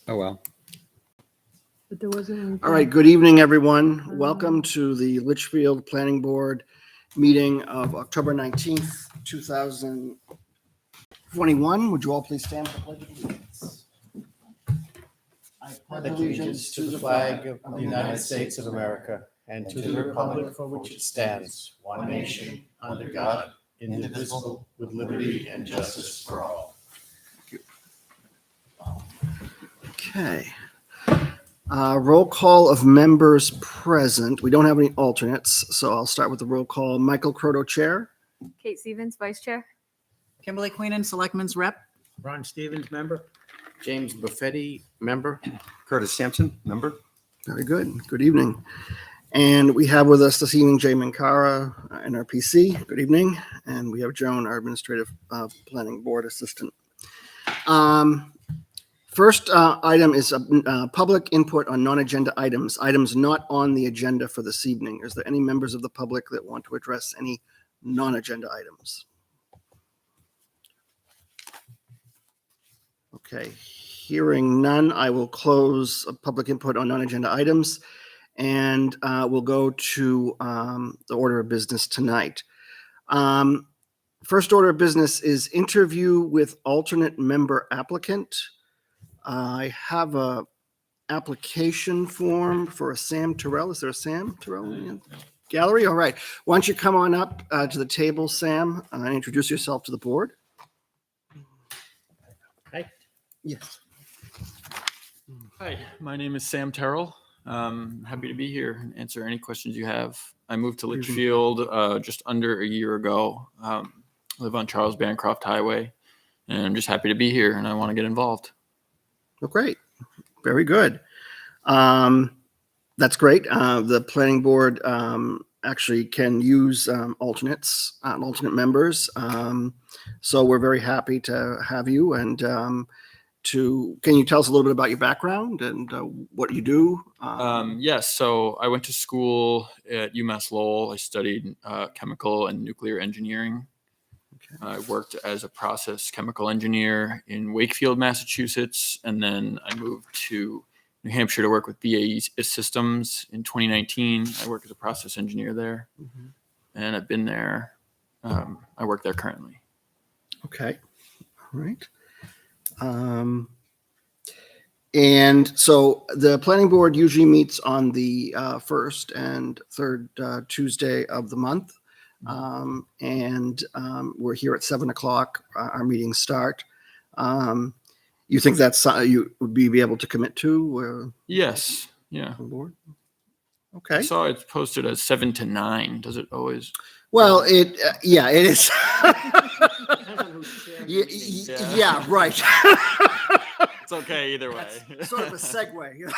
Oh, well. But there wasn't anything. All right, good evening, everyone. Welcome to the Litchfield Planning Board meeting of October 19th, 2021. Would you all please stand for the Pledge of Allegiance? I pledge allegiance to the flag of the United States of America and to the republic for which it stands, one nation, under God, indivisible, with liberty and justice for all. Okay. Roll call of members present. We don't have any alternates, so I'll start with the roll call. Michael Croto, Chair. Kate Stevens, Vice Chair. Kimberly Queenan, Selectmen's Rep. Ron Stevens, member. James Buffetti, member. Curtis Sampson, member. Very good. Good evening. And we have with us this evening Jay Mankara, NRPC. Good evening. And we have Joan, our Administrative Planning Board Assistant. First item is public input on non-agenda items not on the agenda for this evening. Is there any members of the public that want to address any non-agenda items? Okay, hearing none, I will close public input on non-agenda items and we'll go to the order of business tonight. First order of business is interview with alternate member applicant. I have a application form for a Sam Terrell. Is there a Sam Terrell in the gallery? All right. Why don't you come on up to the table, Sam, and introduce yourself to the board. Hi. Yes. Hi, my name is Sam Terrell. Happy to be here and answer any questions you have. I moved to Litchfield just under a year ago. Live on Charles Bancroft Highway, and I'm just happy to be here and I want to get involved. Well, great. Very good. That's great. The planning board actually can use alternates, alternate members. So we're very happy to have you. And can you tell us a little bit about your background and what you do? Yes, so I went to school at UMass Lowell. I studied chemical and nuclear engineering. I worked as a process chemical engineer in Wakefield, Massachusetts, and then I moved to New Hampshire to work with BAE Systems in 2019. I work as a process engineer there, and I've been there. I work there currently. Okay. All right. And so the planning board usually meets on the first and third Tuesday of the month. We're here at 7:00. Our meetings start. You think that's you would be able to commit to? Yes. Yeah. On board? I Okay. saw it's posted as 7 to 9. Does it always? Well, it is. Yeah, right. It's okay either way. Sort of a segue.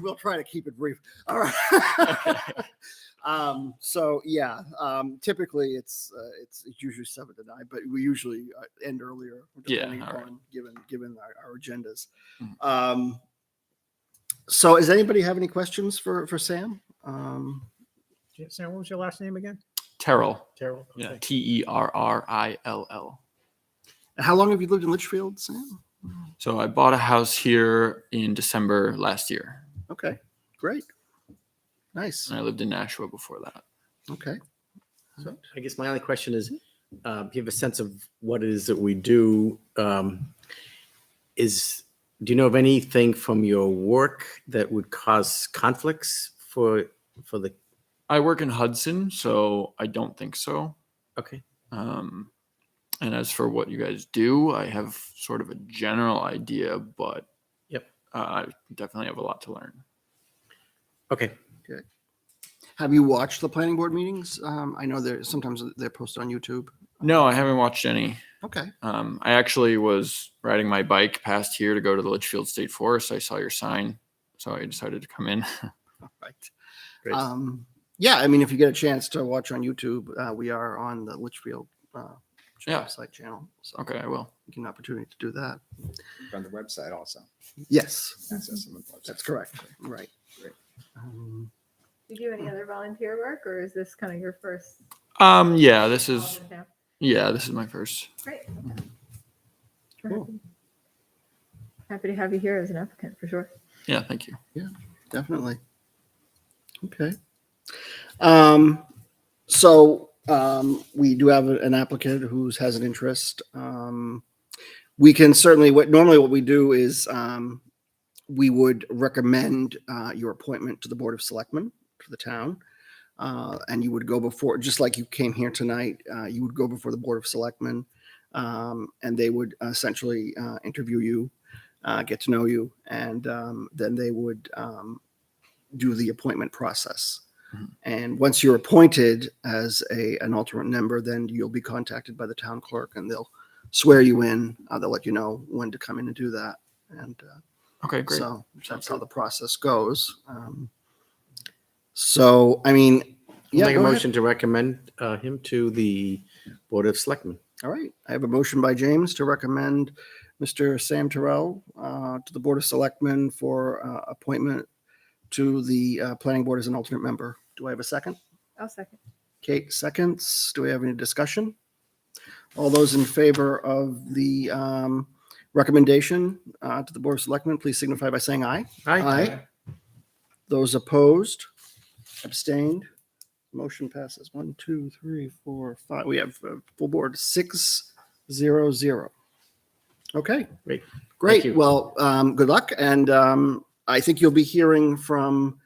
We'll try to keep it brief. All right. Typically it's usually 7 to 9, but we usually end earlier depending upon given our agendas. So does anybody have any questions for Sam? Sam, what was your last name again? Terrell. Terrell. Yeah. Okay. Terrill. How long have you lived in Litchfield, Sam? So I bought a house here in December last year. Okay, great. Nice. And I lived in Nashua before that. Okay. So I guess my only question is, do you have a sense of what it is that we do? Do you know of anything from your work that would cause conflicts for the? I work in Hudson, so I don't think so. Okay. And as for what you guys do, I have sort of a general idea, but I definitely have a lot to learn. Okay. Good. Have you watched the planning board meetings? I know sometimes they're posted on YouTube. No, I haven't watched any. Okay. I actually was riding my bike past here to go to the Litchfield State Forest. I saw your sign, so I decided to come in. All right. Great. Yeah, I mean, if you get a chance to watch on YouTube, we are on the Litchfield website channel. So Okay, I will. you get an opportunity to do that. On the website also. Yes, Access on the website. that's correct. Right. Great. Do you do any other volunteer work, or is this kind of your first? Yeah, this is volunteer? Yeah, this is my first. Great. Cool. Happy to have you here as an applicant, for sure. Yeah, thank you. Definitely. Okay. We do have an applicant who has an interest. We can certainly, what we do is we would recommend your appointment to the Board of Selectmen for the town. And you would go before, just like you came here tonight, you would go before the Board of Selectmen, and they would essentially interview you, get to know you, and then they would do the appointment process. And once you're appointed as an alternate member, then you'll be contacted by the town clerk, and they'll swear you in. They'll let you know when to come in and do that. And Okay, great. so that's how the process goes. So, I mean, I'll make a go ahead. motion to recommend him to the Board of Selectmen. All right. I have a motion by James to recommend Mr. Sam Terrell to the Board of Selectmen for appointment to the Planning Board as an alternate member. Do I have a second? I'll second. Kate seconds. Do we have any discussion? All those in favor of the recommendation to the Board of Selectmen, please signify by saying aye. Aye. Those opposed, abstained, motion passes. 1, 2, 3, 4, 5. We have full board 6-0-0. Okay, Great. great. you. Well, good luck, and I think you'll be hearing from.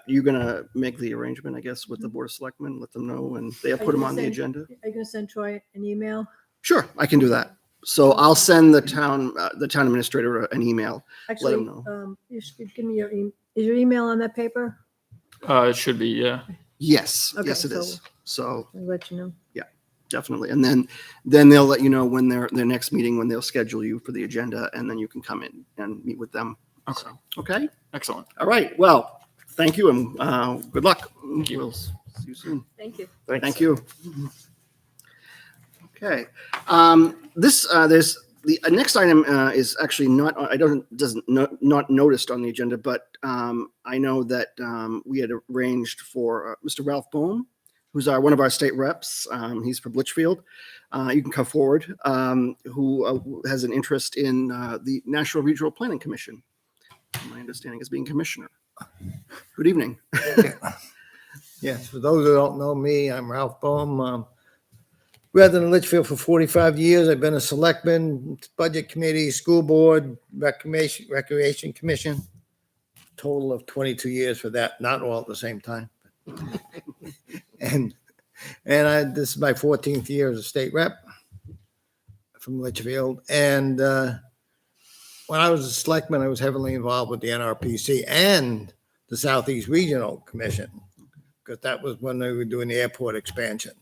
You're gonna make the arrangement, I guess, with the Board of Selectmen. Let them know, and they'll Are put them you on the send- agenda. Are you gonna send Troy an email? Sure, I can do that. So I'll send the town administrator an email. Actually, him know. You should give me your, is your email on that paper? It should be, yeah. Yes, Okay, yes, it so- is. So I'll let you know. definitely, and then they'll let you know when their next meeting, when they'll schedule you for the agenda, and then you can come in and meet with them. Okay. So, okay. Excellent. All right. Well, thank you, and good luck. Thank you. We'll see you soon. Thank you. Thanks. Thank you. Okay. There's the next item is actually not, not noticed on the agenda, but I know that we had arranged for Mr. Ralph Bohm, who's one of our state reps. He's from Litchfield. You can come forward, who has an interest in the Nashua Regional Planning Commission. My understanding is being commissioner. Good evening. Yes, for those who don't know me, I'm Ralph Bohm. Resident of Litchfield for 45 years. I've been a selectman, budget committee, school board, recreation commission. Total of 22 years for that, not all at the same time. and this is my 14th year as a state rep from Litchfield. And when I was a selectman, I was heavily involved with the NRPC and the Southeast Regional Commission, because that was when they were doing the airport expansion.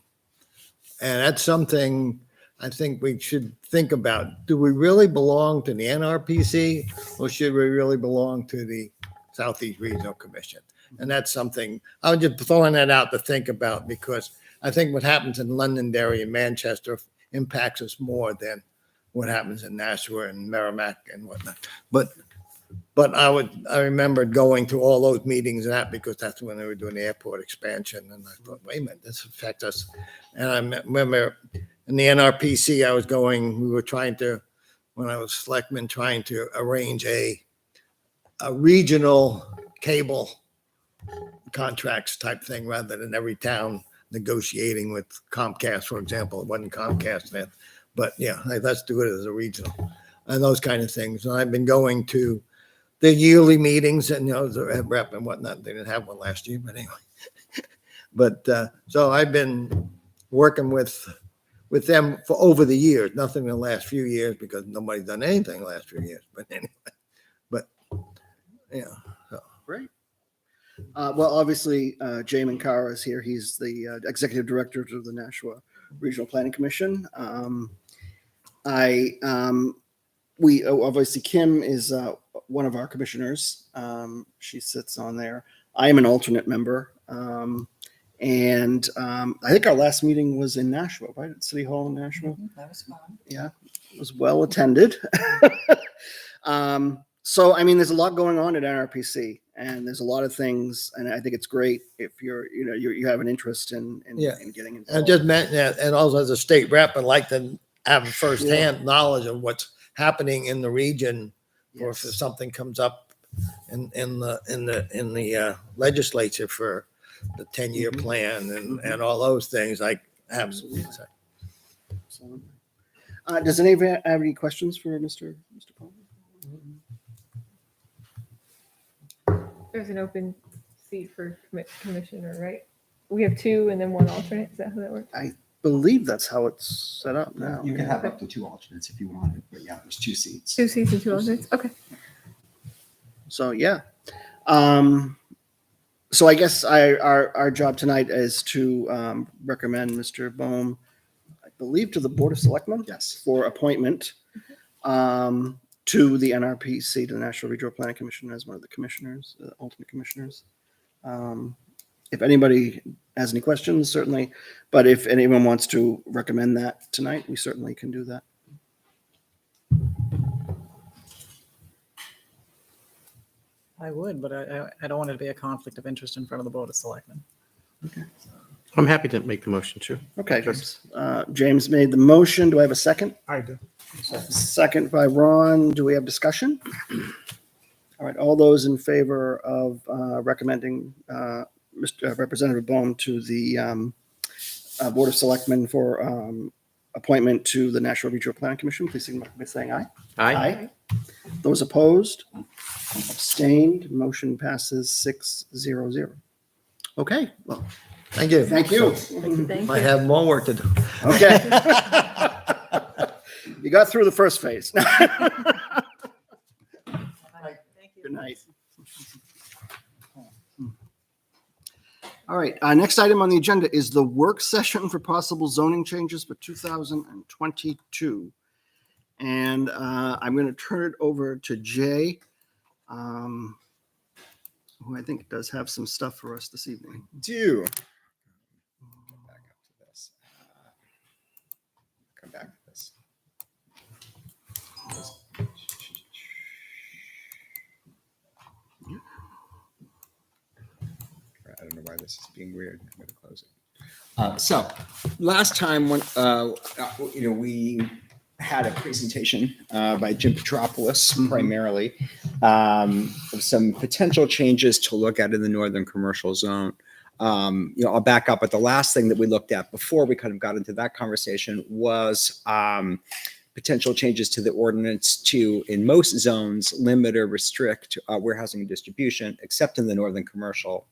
And that's something I think we should think about. Do we really belong to the NRPC, or should we really belong to the Southeast Regional Commission? And that's something I was just throwing that out to think about, because I think what happens in Londonderry and Manchester impacts us more than what happens in Nashua and Merrimack and whatnot. But I remember going to all those meetings and that, because that's when they were doing the airport expansion. And I thought, wait a minute, this affects us. And I remember in the NRPC, we were trying to, when I was selectman, trying to arrange a regional cable contracts type thing, rather than every town negotiating with Comcast, for example. It wasn't Comcast then, but yeah, let's do it as a regional and those kind of things. And I've been going to the yearly meetings, and the rep and whatnot. They didn't have one last year, but anyway. But so I've been working with them for over the years. Nothing in the last few years, because nobody's done anything the last few years. But anyway, yeah. So. Great. Well, obviously, Jay Mankara is here. He's the executive director of the Nashua Regional Planning Commission. Obviously, Kim is one of our commissioners. She sits on there. I am an alternate member. And I think our last meeting was in Nashua, right? At City Hall in Nashua. That was fun. Yeah, it was well attended. So, I mean, there's a lot going on at NRPC, and there's a lot of things, and I think it's great if you have an interest in Yeah. getting involved. And just meant that, and also as a state rep, I'd like to have firsthand knowledge of what's happening in the region, or if Yes. something comes up in the legislature for the 10-year Mhm. plan and all those things, I absolutely say. Absolutely. Does anybody have any questions for Mr. Paul? There's an open seat for commissioner, right? We have two and then one alternate. Is that how that works? Believe that's how it's set up now. You can have up to 2 alternates if you wanted, but yeah, there's 2 seats. 2 seats and 2 alternates? Okay. So, yeah. So I guess our job tonight is to recommend Mr. Bohm, I believe, to the Board of Selectmen. Yes. For appointment to the NRPC, to the National Regional Planning Commission, as one of the commissioners, alternate commissioners. If anybody has any questions, certainly, but if anyone wants to recommend that tonight, we certainly can do that. I would, but I don't want it to be a conflict of interest in front of the Board of Selectmen. I'm happy to make the motion too. Okay, James made the motion. Do I have a second? I do. Second by Ron. Do we have discussion? All right, all those in favor of recommending Mr. Representative Bohm to the Board of Selectmen for appointment to the National Regional Planning Commission, please signify by saying aye. Aye. Those opposed? Abstained? Motion passes 6-0-0. Okay, well, Thank you. thank you. Thank I you. have more work to do. Okay. You got through the first phase. Good night. All right, next item on the agenda is the work session for possible zoning changes for 2022. And I'm going to turn it over to Jay, who I think does have some stuff for us this evening. Do. Back up to this. Come back to this. I don't know why this is being weird. I'm going to close it. So last time when we had a presentation by Jim Petropoulos primarily of some potential changes to look at in the northern commercial zone. I'll back up, but the last thing that we looked at before we kind of got into that conversation was potential changes to the ordinance to, in most zones, limit or restrict warehousing and distribution, except in the northern commercial,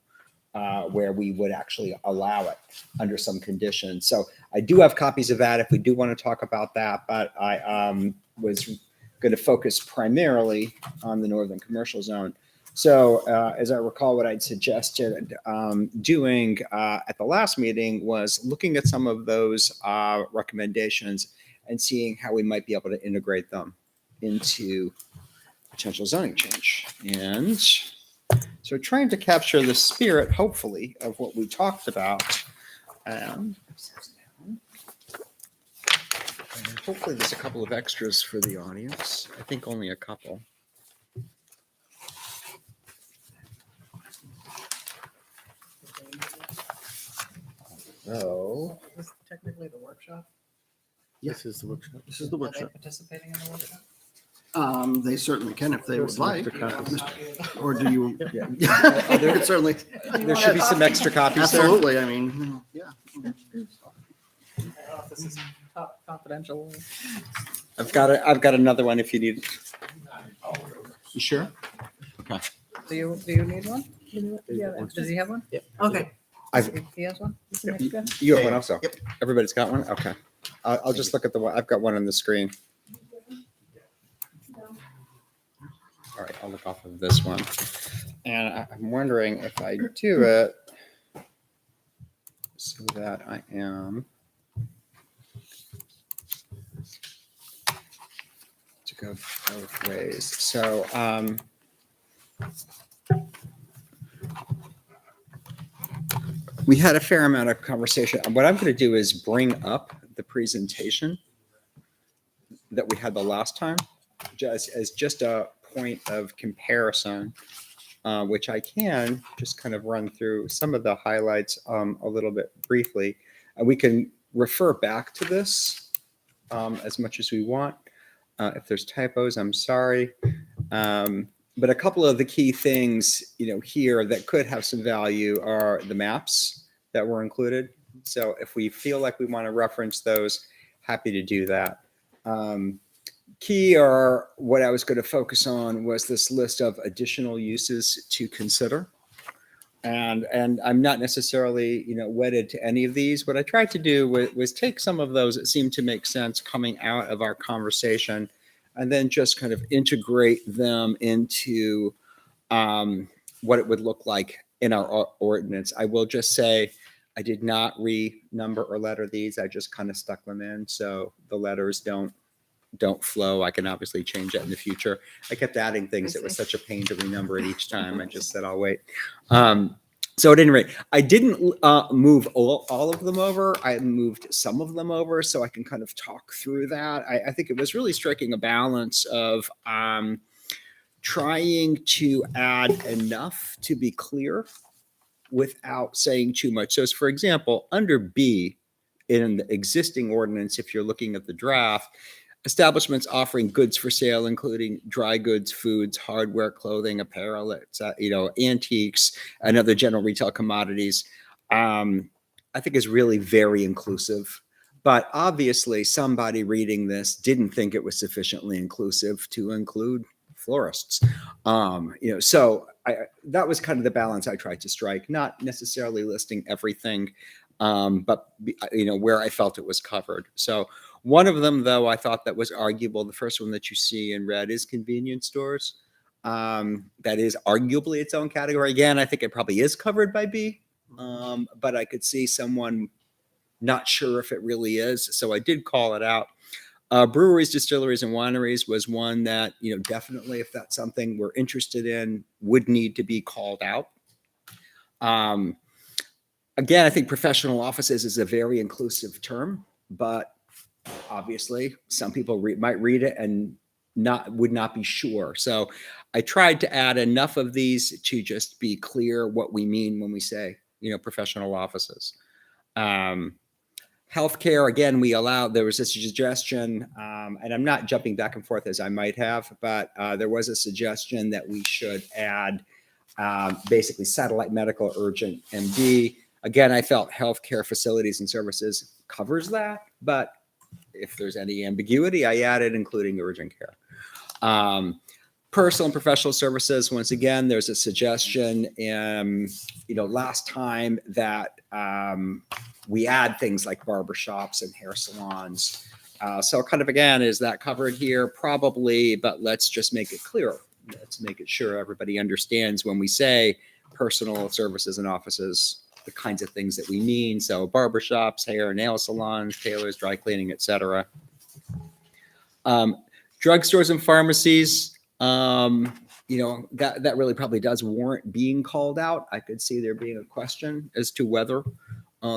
where we would actually allow it under some conditions. So I do have copies of that if we do want to talk about that, but I was going to focus primarily on the northern commercial zone. So as I recall, what I'd suggested doing at the last meeting was looking at some of those recommendations and seeing how we might be able to integrate them into potential zoning change. And so trying to capture the spirit, hopefully, of what we talked about. And hopefully there's a couple of extras for the audience. I think only a couple. So, Is this technically the workshop? This is the workshop. This is the Are they workshop. participating in the workshop? They certainly can if they would There's some like. extra copies. Or do you? Yeah. There certainly. There should be some extra copies there. Absolutely. I mean, yeah. I don't know if this is confidential. I've got another one if you need. You sure? Do you need one? Yeah, Does he have one? Yep. Okay. I've- He has one? that's the next one. You have one also? Yep. Everybody's got one? Okay. I'll just look at the one. I've got one on the screen. All right, I'll look off of this one. And I'm wondering if I do it so that I am to go both ways. So, we had a fair amount of conversation. What I'm going to do is bring up the presentation that we had the last time, just as just a point of comparison, which I can just kind of run through some of the highlights a little bit briefly. We can refer back to this as much as we want. If there's typos, I'm sorry. But a couple of the key things, here that could have some value are the maps that were included. So if we feel like we want to reference those, happy to do that. Key, or what I was going to focus on, was this list of additional uses to consider. And I'm not necessarily, wedded to any of these. What I tried to do was take some of those that seemed to make sense coming out of our conversation, and then just kind of integrate them into what it would look like in our ordinance. I will just say I did not renumber or letter these. I just kind of stuck them in, so the letters don't flow. I can obviously change that in the future. I kept adding things. It was such a pain to renumber it each time. I just said, I'll wait. So at any rate, I didn't move all of them over. I moved some of them over so I can kind of talk through that. I think it was really striking a balance of trying to add enough to be clear without saying too much. So as for example, under B in the existing ordinance, if you're looking at the draft, establishments offering goods for sale, including dry goods, foods, hardware, clothing, apparel, antiques, and other general retail commodities, I think is really very inclusive. But obviously, somebody reading this didn't think it was sufficiently inclusive to include florists. So that was kind of the balance I tried to strike, not necessarily listing everything, but where I felt it was covered. So one of them, though, I thought that was arguable. The first one that you see in red is convenience stores. That is arguably its own category. Again, I think it probably is covered by B, but I could see someone not sure if it really is. So I did call it out. Breweries, distilleries, and wineries was one that, definitely, if that's something we're interested in, would need to be called out. Again, I think professional offices is a very inclusive term, but obviously some people might read it and would not be sure. So I tried to add enough of these to just be clear what we mean when we say, professional offices. Healthcare, again, there was a suggestion, and I'm not jumping back and forth as I might have, but there was a suggestion that we should add basically satellite medical, urgent, MD. Again, I felt healthcare facilities and services covers that, but if there's any ambiguity, I added including urgent care. Personal and professional services, once again, there's a suggestion last time that we add things like barbershops and hair salons. So kind of, again, is that covered here? Probably, but let's just make it clearer. Let's make it sure everybody understands when we say personal services and offices, the kinds of things that we mean. So barbershops, hair, nail salons, tailors, dry cleaning, etc. Drugstores and pharmacies, that really probably does warrant being called out. I could see there being a question as to whether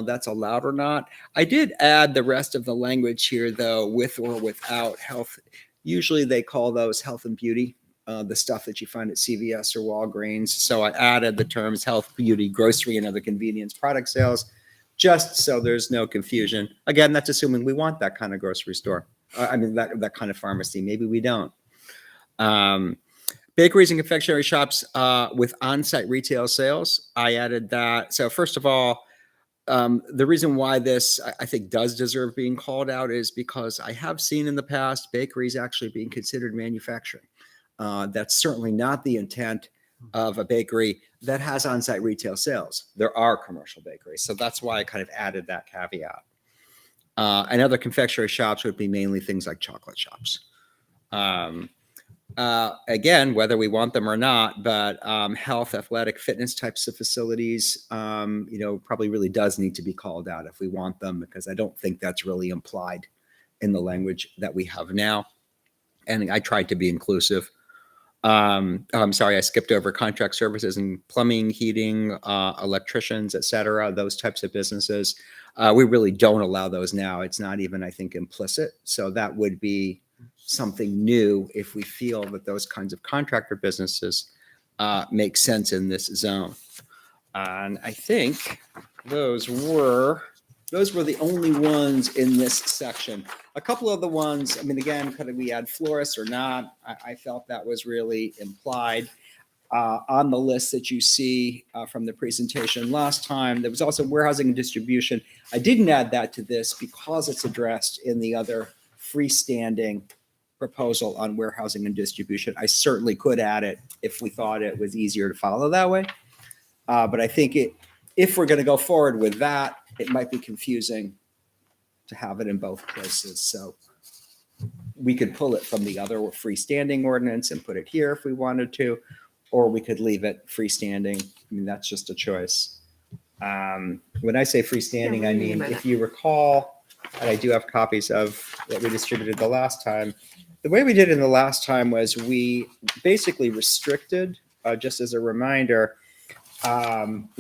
that's allowed or not. I did add the rest of the language here, though, with or without health. Usually they call those health and beauty, the stuff that you find at CVS or Walgreens. So I added the terms health, beauty, grocery, and other convenience product sales, just so there's no confusion. Again, that's assuming we want that kind of grocery store. That kind of pharmacy. Maybe we don't. Bakeries and confectionery shops with on-site retail sales. I added that. So first of all, the reason why this, I think, does deserve being called out is because I have seen in the past bakeries actually being considered manufacturing. That's certainly not the intent of a bakery that has on-site retail sales. There are commercial bakeries. So that's why I kind of added that caveat. And other confectionery shops would be mainly things like chocolate shops. Again, whether we want them or not, but health, athletic, fitness types of facilities, probably really does need to be called out if we want them, because I don't think that's really implied in the language that we have now. And I tried to be inclusive. I'm sorry, I skipped over contract services and plumbing, heating, electricians, et cetera, those types of businesses. We really don't allow those now. It's not even, I think, implicit. So that would be something new if we feel that those kinds of contractor businesses make sense in this zone. And I think those were Those were the only ones in this section. A couple of the ones, I mean, again, could we add florists or not? I felt that was really implied. On the list that you see from the presentation last time, there was also warehousing and distribution. I didn't add that to this because it's addressed in the other freestanding proposal on warehousing and distribution. I certainly could add it if we thought it was easier to follow that way. But I think if we're going to go forward with that, it might be confusing to have it in both places. So we could pull it from the other freestanding ordinance and put it here if we wanted to, or we could leave it freestanding. I mean, that's just a choice. When I say freestanding, I mean, if you recall, and I do have copies of what we distributed the last time. The way we did it the last time was we basically restricted, just as a reminder,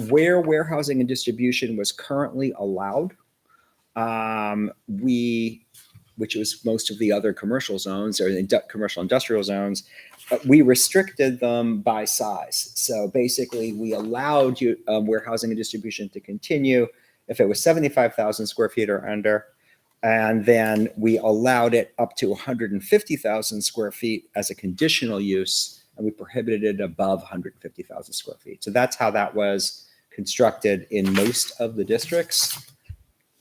where warehousing and distribution was currently allowed. Which was most of the other commercial zones or commercial industrial zones, we restricted them by size. So basically, we allowed warehousing and distribution to continue if it was 75,000 square feet or under. And then we allowed it up to 150,000 square feet as a conditional use, and we prohibited it above 150,000 square feet. So that's how that was constructed in most of the districts,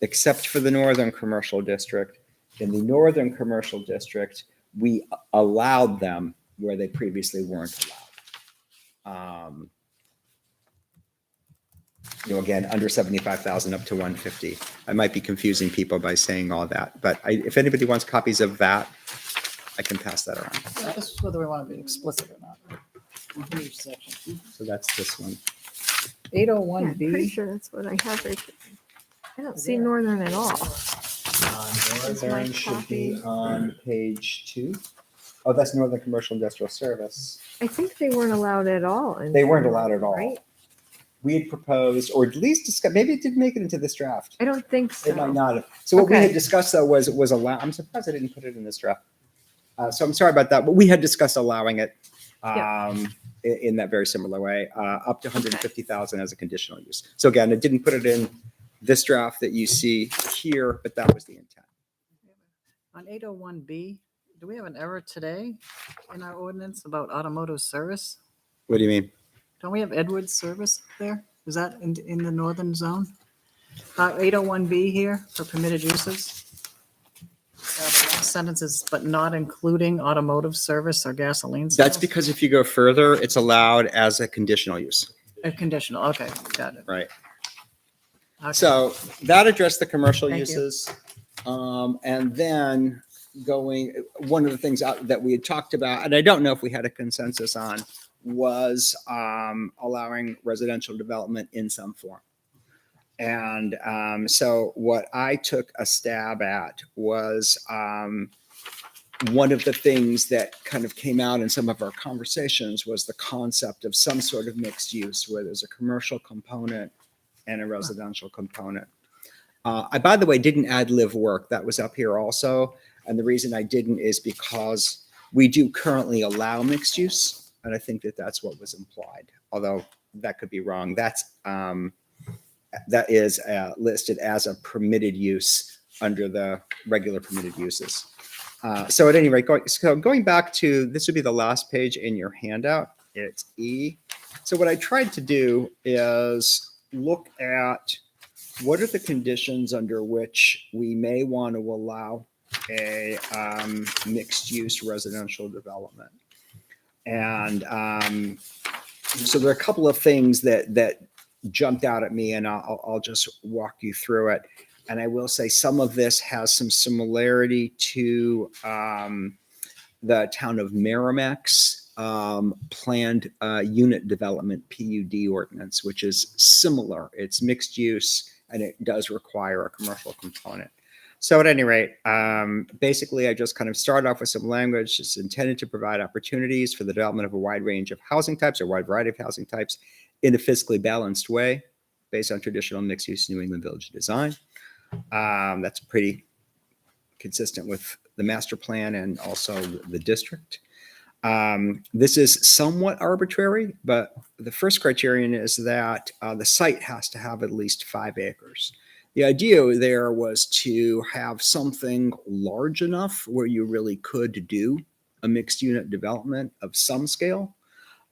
except for the Northern Commercial District. In the Northern Commercial District, we allowed them where they previously weren't allowed. Again, under 75,000 up to 150. I might be confusing people by saying all that, but if anybody wants copies of that, I can pass that around. Yeah, this is whether we want to be explicit or not. In each section. So that's this one. Yeah, I'm pretty 801B, sure that's what I have right. I don't see northern at all. Northern should be on page 2. Oh, that's Northern Commercial Industrial Service. I think they weren't allowed at all. They weren't allowed at all. Right? We had proposed, or at least discussed, maybe it didn't make it into this draft. I don't think so. It might not have. So what we Okay. had discussed though was allow. I'm surprised I didn't put it in this draft. So I'm sorry about that, but we had discussed allowing it in that very similar way, up to 150,000 as a conditional use. So again, I didn't put it in this draft that you see here, but that was the intent. on 801B, do we have an error today in our ordinance about automotive service? What do you mean? Don't we have Edwards service there? Is that in the northern zone? 801B here for permitted uses. The last sentence is, but not including automotive service or gasoline sales. That's because if you go further, it's allowed as a conditional use, A conditional, okay, got it. right? Okay. So that addressed the commercial Thank you. uses. And then one of the things that we had talked about, and I don't know if we had a consensus on, was allowing residential development in some form. And so what I took a stab at was one of the things that kind of came out in some of our conversations was the concept of some sort of mixed use where there's a commercial component and a residential component. I, by the way, didn't add live work. That was up here also. And the reason I didn't is because we do currently allow mixed use. And I think that that's what was implied, although that could be wrong. That is listed as a permitted use under the regular permitted uses. So at any rate, going back to, this would be the last page in your handout. It's E. So what I tried to do is look at what are the conditions under which we may want to allow a mixed use residential development. And so there are a couple of things that jumped out at me, and I'll just walk you through it. And I will say some of this has some similarity to the town of Merrimack's planned unit development PUD ordinance, which is similar. It's mixed use, and it does require a commercial component. So at any rate, basically, I just kind of start off with some language. It's intended to provide opportunities for the development of a wide range of housing types or a wide variety of housing types in a fiscally balanced way based on traditional mixed-use New England village design. That's pretty consistent with the master plan and also the district. This is somewhat arbitrary, but the first criterion is that the site has to have at least 5 acres. The idea there was to have something large enough where you really could do a mixed unit development of some scale,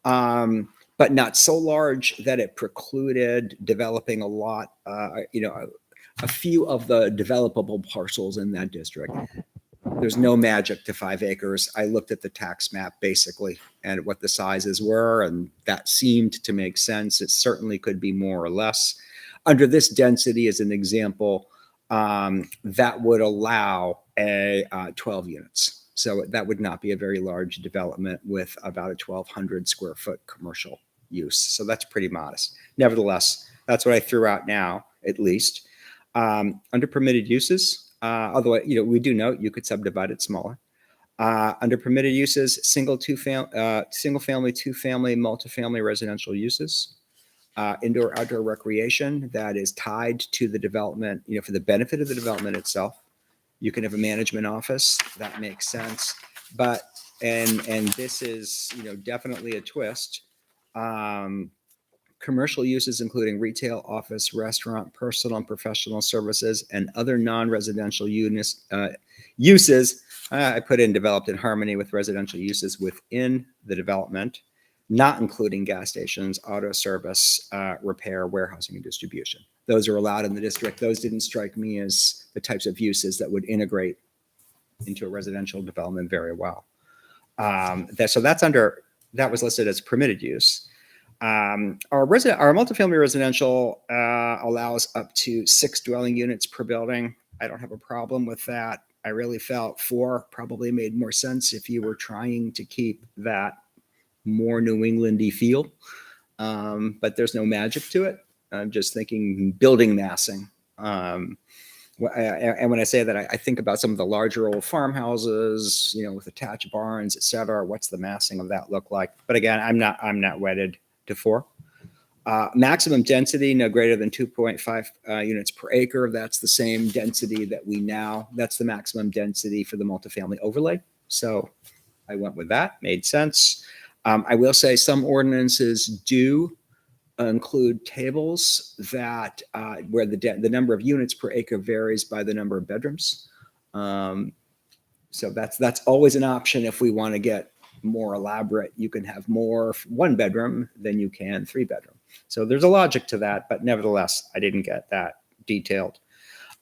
but not so large that it precluded developing a lot, a few of the developable parcels in that district. There's no magic to 5 acres. I looked at the tax map basically and what the sizes were, and that seemed to make sense. It certainly could be more or less. Under this density, as an example, that would allow a 12 units. So that would not be a very large development with about a 1,200 square foot commercial use. So that's pretty modest. Nevertheless, that's what I threw out now, at least. Under permitted uses, although we do note you could subdivide it smaller. Under permitted uses, single family, 2-family, multifamily residential uses. Indoor outdoor recreation that is tied to the development, for the benefit of the development itself. You can have a management office, that makes sense. But and this is definitely a twist. Commercial uses including retail, office, restaurant, personal and professional services, and other non-residential uses. I put in developed in harmony with residential uses within the development, not including gas stations, auto service, repair, warehousing, and distribution. Those are allowed in the district. Those didn't strike me as the types of uses that would integrate into a residential development very well. That was listed as permitted use. Our multifamily residential allows up to 6 dwelling units per building. I don't have a problem with that. I really felt 4 probably made more sense if you were trying to keep that more New Englandy feel, but there's no magic to it. I'm just thinking building massing. And when I say that, I think about some of the larger old farmhouses, with attached barns, et cetera. What's the massing of that look like? But again, I'm not wedded to 4. Maximum density, no greater than 2.5 units per acre. That's the same density that's the maximum density for the multifamily overlay. So I went with that, made sense. I will say some ordinances do include tables that where the number of units per acre varies by the number of bedrooms. So that's always an option if we want to get more elaborate. You can have more 1-bedroom than you can 3-bedroom. So there's a logic to that, but nevertheless, I didn't get that detailed.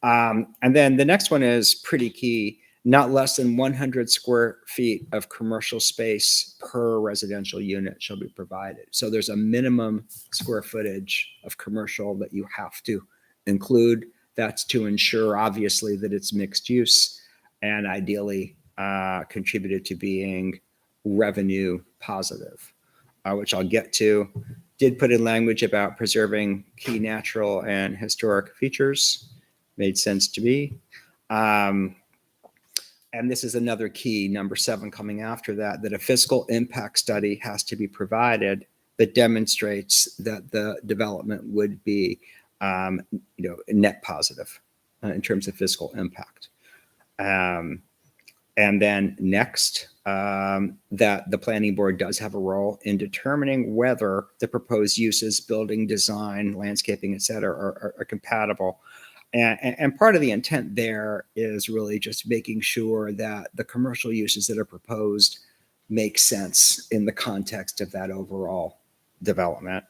And then the next one is pretty key. Not less than 100 square feet of commercial space per residential unit shall be provided. So there's a minimum square footage of commercial that you have to include. That's to ensure, obviously, that it's mixed use and ideally contributed to being revenue positive, which I'll get to. Did put in language about preserving key natural and historic features. Made sense to me. And this is another key, number 7 coming after that a fiscal impact study has to be provided that demonstrates that the development would be, net positive in terms of fiscal impact. And then next, that the planning board does have a role in determining whether the proposed uses, building design, landscaping, et cetera, are compatible. And part of the intent there is really just making sure that the commercial uses that are proposed make sense in the context of that overall development.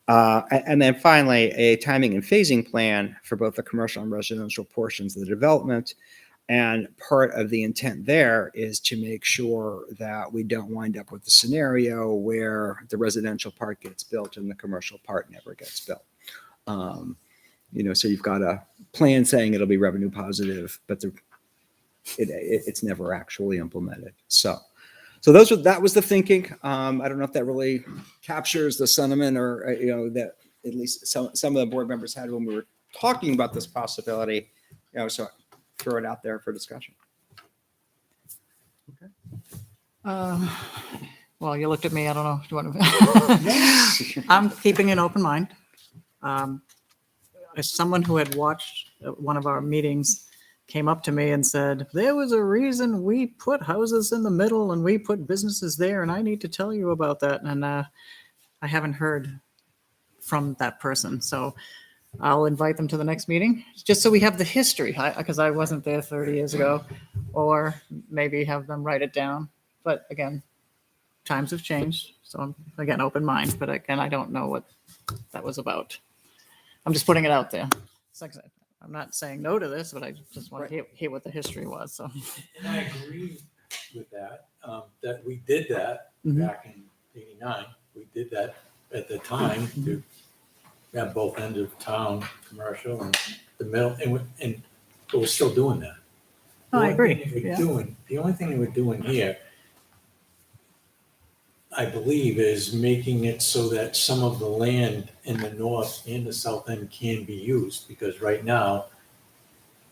And then finally, a timing and phasing plan for both the commercial and residential portions of the development. And part of the intent there is to make sure that we don't wind up with the scenario where the residential part gets built and the commercial part never gets built. So you've got a plan saying it'll be revenue positive, but it's never actually implemented. So that was the thinking. I don't know if that really captures the sentiment or that at least some of the board members had when we were talking about this possibility. So throw it out there for discussion. Well, you looked at me. I don't know if you want to. I'm keeping an open mind. As someone who had watched one of our meetings came up to me and said, there was a reason we put houses in the middle and we put businesses there, and I need to tell you about that. And I haven't heard from that person. So I'll invite them to the next meeting, just so we have the history, because I wasn't there 30 years ago, or maybe have them write it down. But again, times have changed, so I'm, again, open mind, but again, I don't know what that was about. I'm just putting it out there. It's like I said, I'm not saying no to this, but I just want to hear what the history was, so. And I agree with that, that we did that Mhm. back in '89. We did that at the time to have both ends of town, commercial and the middle, and but we're still doing that. Oh, I The only agree, thing that we're yeah. The only thing that we're doing here, I believe, is making it so that some of the land in the north and the south end can be used, because right now,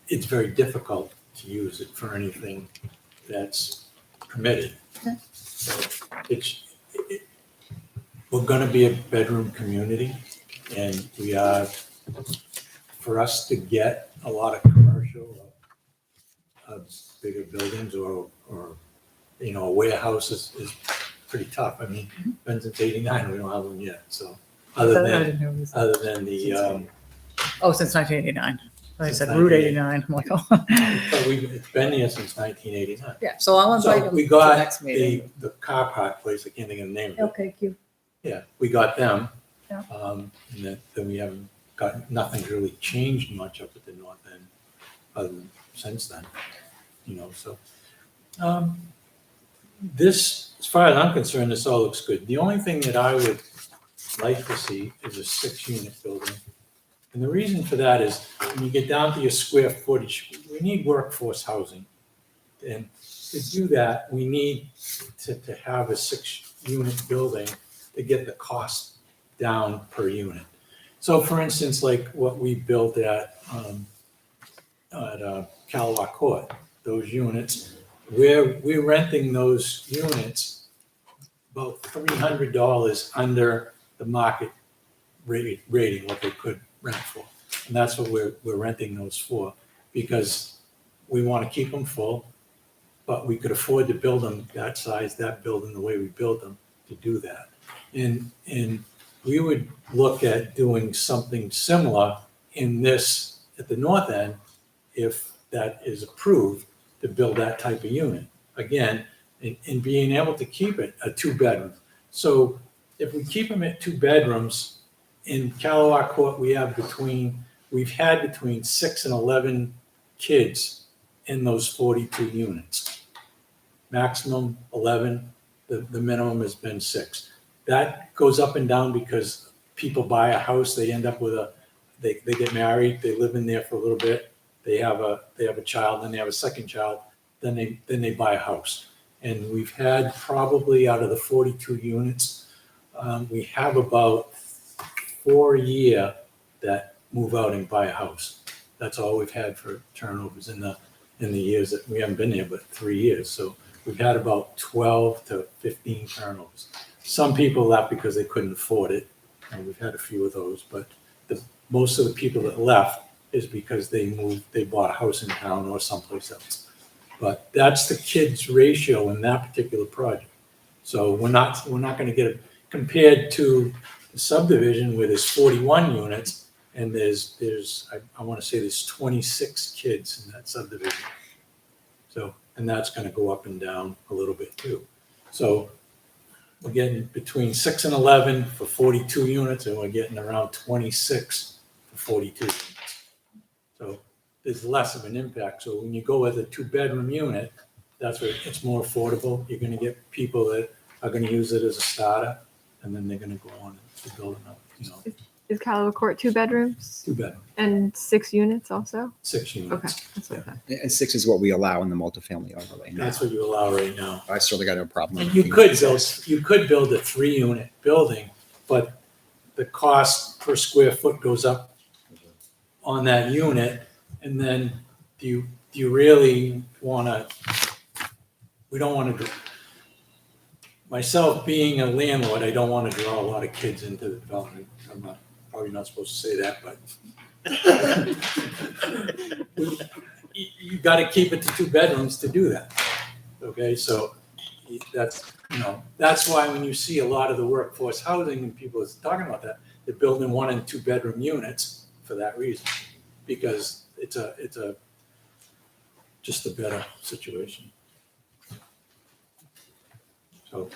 it's very difficult to use it for anything that's permitted. Okay. So we're gonna be a bedroom community, and we are, for us to get a lot of commercial, bigger buildings or, a warehouse is pretty tough. I mean, been since '89, we don't have one yet, so, other I than, didn't know it was- other than the, Oh, since 1989. I Since said Route 1989. 89. I'm like, oh. but it's been there since 1989. Yeah, so I'll invite So them we to the got next meeting. the car park place, I can't think of the name of it. Okay, cute. Yeah, we got them. Yeah. And then we haven't nothing's really changed much up at the north end, other than since then, so. This, as far as I'm concerned, this all looks good. The only thing that I would like to see is a 6-unit building. And the reason for that is, when you get down to your square footage, we need workforce housing. And to do that, we need to have a 6-unit building to get the cost down per unit. So for instance, like what we built at Calawa Court, those units, we're renting those units about $300 under the market rating, what they could rent for. And that's what we're renting those for, because we want to keep them full, but we could afford to build them that size, that building, the way we build them, to do that. And we would look at doing something similar in this, at the north end, if that is approved, to build that type of unit. Again, and being able to keep it a 2-bedroom. So if we keep them at 2 bedrooms, in Calawa Court, we've had between 6 and 11 kids in those 42 units. Maximum 11, the minimum has been 6. That goes up and down because people buy a house, they end up with they get married, they live in there for a little bit, they have a child, then they have a second child, then they buy a house. And we've had probably, out of the 42 units, we have about 4 a year that move out and buy a house. That's all we've had for turnovers in the years that we haven't been there, but 3 years. So we've had about 12 to 15 turnovers. Some people left because they couldn't afford it, and we've had a few of those, but most of the people that left is because they bought a house in town or someplace else. But that's the kids ratio in that particular project. So we're not going to get it compared to the subdivision where there's 41 units and there's I want to say there's 26 kids in that subdivision. So, and that's going to go up and down a little bit too. So we're getting between 6 and 11 for 42 units, and we're getting around 26 for 42 units. So there's less of an impact. So when you go with a 2-bedroom unit, that's where it's more affordable. You're going to get people that are going to use it as a starter, and then they're going to go on to build up, Is Calawa Court 2 bedrooms 2-bedroom, and 6 units also? 6 units. Okay, that's what I thought. And 6 is what we allow in the multifamily overlay. now. That's what you allow right now. I certainly got no problem. And with you being could six. build a 3-unit building, but the cost per square foot goes up on that unit. And then do you really want to, we don't want to, myself being a landlord, I don't want to draw a lot of kids into the development. I'm probably not supposed to say that, but you got to keep it to 2 bedrooms to do that. Okay, so that's why when you see a lot of the workforce housing and people are talking about that, they're building 1 and 2 bedroom units for that reason, because it's just a better situation. So,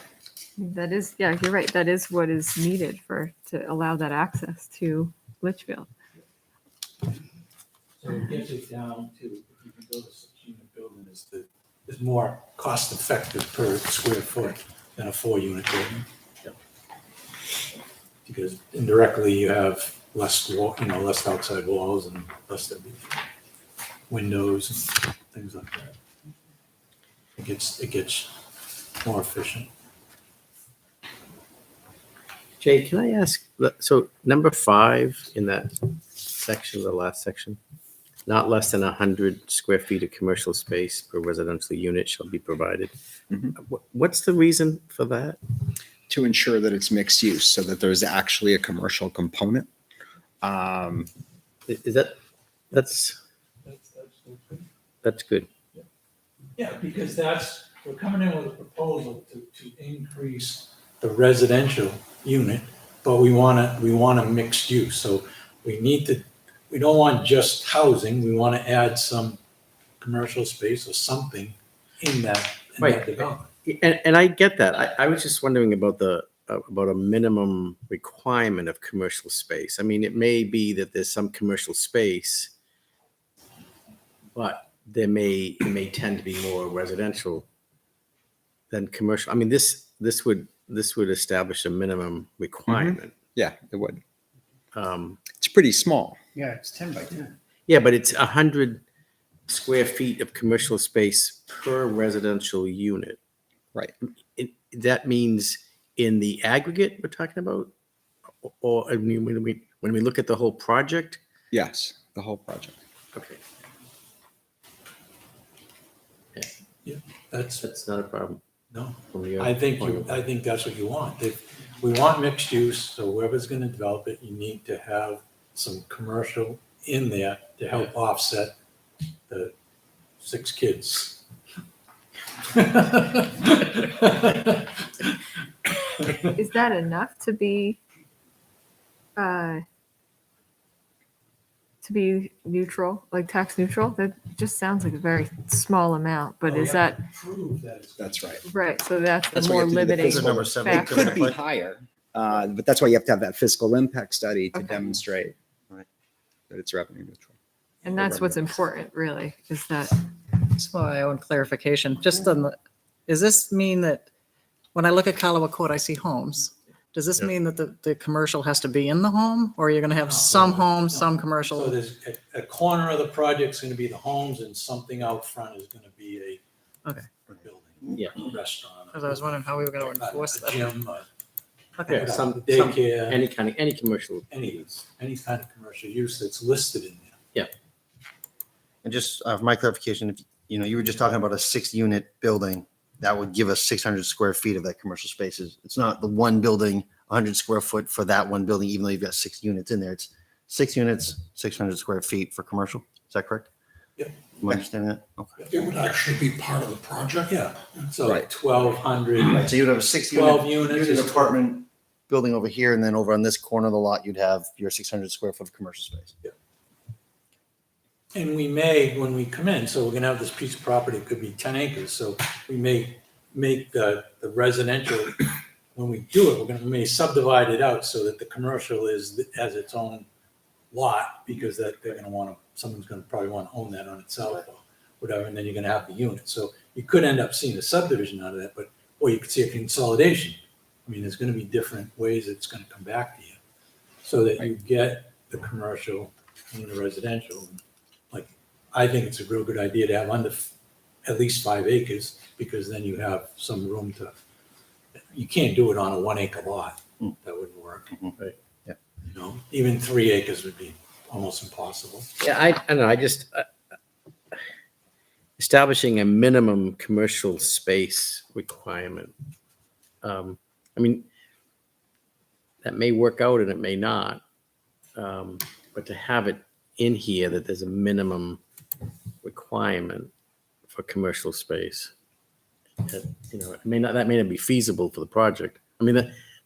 That is, yeah, you're right. That is what is needed to allow that access to Litchfield. so it gets it down to, if you can build a 6-unit building, is more cost effective per square foot than a 4-unit building. Because indirectly you have less wall, less outside walls and less windows and things like that. It gets more efficient. Jay, can I ask, so number 5 in that section, the last section, not less than 100 square feet of commercial space per residential unit shall be provided. Mhm. What's the reason for that? To ensure that it's mixed use, so that there's actually a commercial component. Is that's good. Yeah, because we're coming in with a proposal to increase the residential unit, but we want a mixed use. So we don't want just housing, we want to add some commercial space or something in that Right. development. And I get that. I was just wondering about about a minimum requirement of commercial space. I mean, it may be that there's some commercial space, but it may tend to be more residential than commercial. I mean, this would establish a minimum requirement. Yeah, it would. Um, It's pretty small. Yeah, it's 10 by 10. yeah, but it's 100 square feet of commercial space per residential unit. Right. That means in the aggregate we're talking about, or I mean, when we look at the whole project. Yes, the whole project. Okay, That's not a problem. no. From your I think point of view. I think that's what you want. We want mixed use, so whoever's going to develop it, you need to have some commercial in there to help offset the 6 kids. Is that enough to be neutral, like tax neutral? That just sounds like a very small amount, but Well, is we have that to prove that it's That's right. right? So that's the That's why you more have to do the limiting fiscal- number 7. It factor. could be higher, but that's why you have to have that fiscal impact study to Okay. demonstrate that it's revenue neutral. And that's what's important, really, is that Just for my own clarification, just on the, does this mean that when I look at Kalawa Court, I see homes? Does this Yeah. mean that the commercial has to be in the home, or you're going to have some homes, some So commercial? there's a corner of the project's going to be the homes, and something out front is going to be Okay. a building, Yeah. a restaurant, Because I was wondering how we were going to enforce a that. gym, Okay. Yeah, some daycare, any commercial. any kind of commercial use that's listed in there. And just for my clarification, if you were just talking about a 6-unit building, that would give us 600 square feet of that commercial spaces. It's not the one building, 100 square foot for that one building, even though you've got 6 units in there. It's 6 units, 600 square feet for commercial. Is that correct? Yeah. Am I understanding that? Okay. It would actually be part of the project. Yeah, so Right. 1,200. Right, so you'd have a 12 units unit is- apartment building over here, and then over on this corner of the lot, you'd have your 600 square foot of commercial space. And we may, when we come in, so we're gonna have this piece of property, it could be 10 acres, so we may make the residential, when we do it, we may subdivide it out so that the commercial has its own lot, because that they're gonna wanna, someone's gonna probably wanna own that on itself or whatever, and then you're gonna have the unit. So you could end up seeing a subdivision out of that, or you could see a consolidation. I mean, there's gonna be different ways it's gonna come back to you, so that you get the commercial and the residential. Like, I think it's a real good idea to have under at least 5 acres, because then you have some room you can't do it on a 1 acre lot. That wouldn't work. Right. Yeah. Even 3 acres would be almost impossible. Yeah, I don't know. I just establishing a minimum commercial space requirement. I mean, that may work out and it may not, but to have it in here that there's a minimum requirement for commercial space, it may not be feasible for the project. I mean,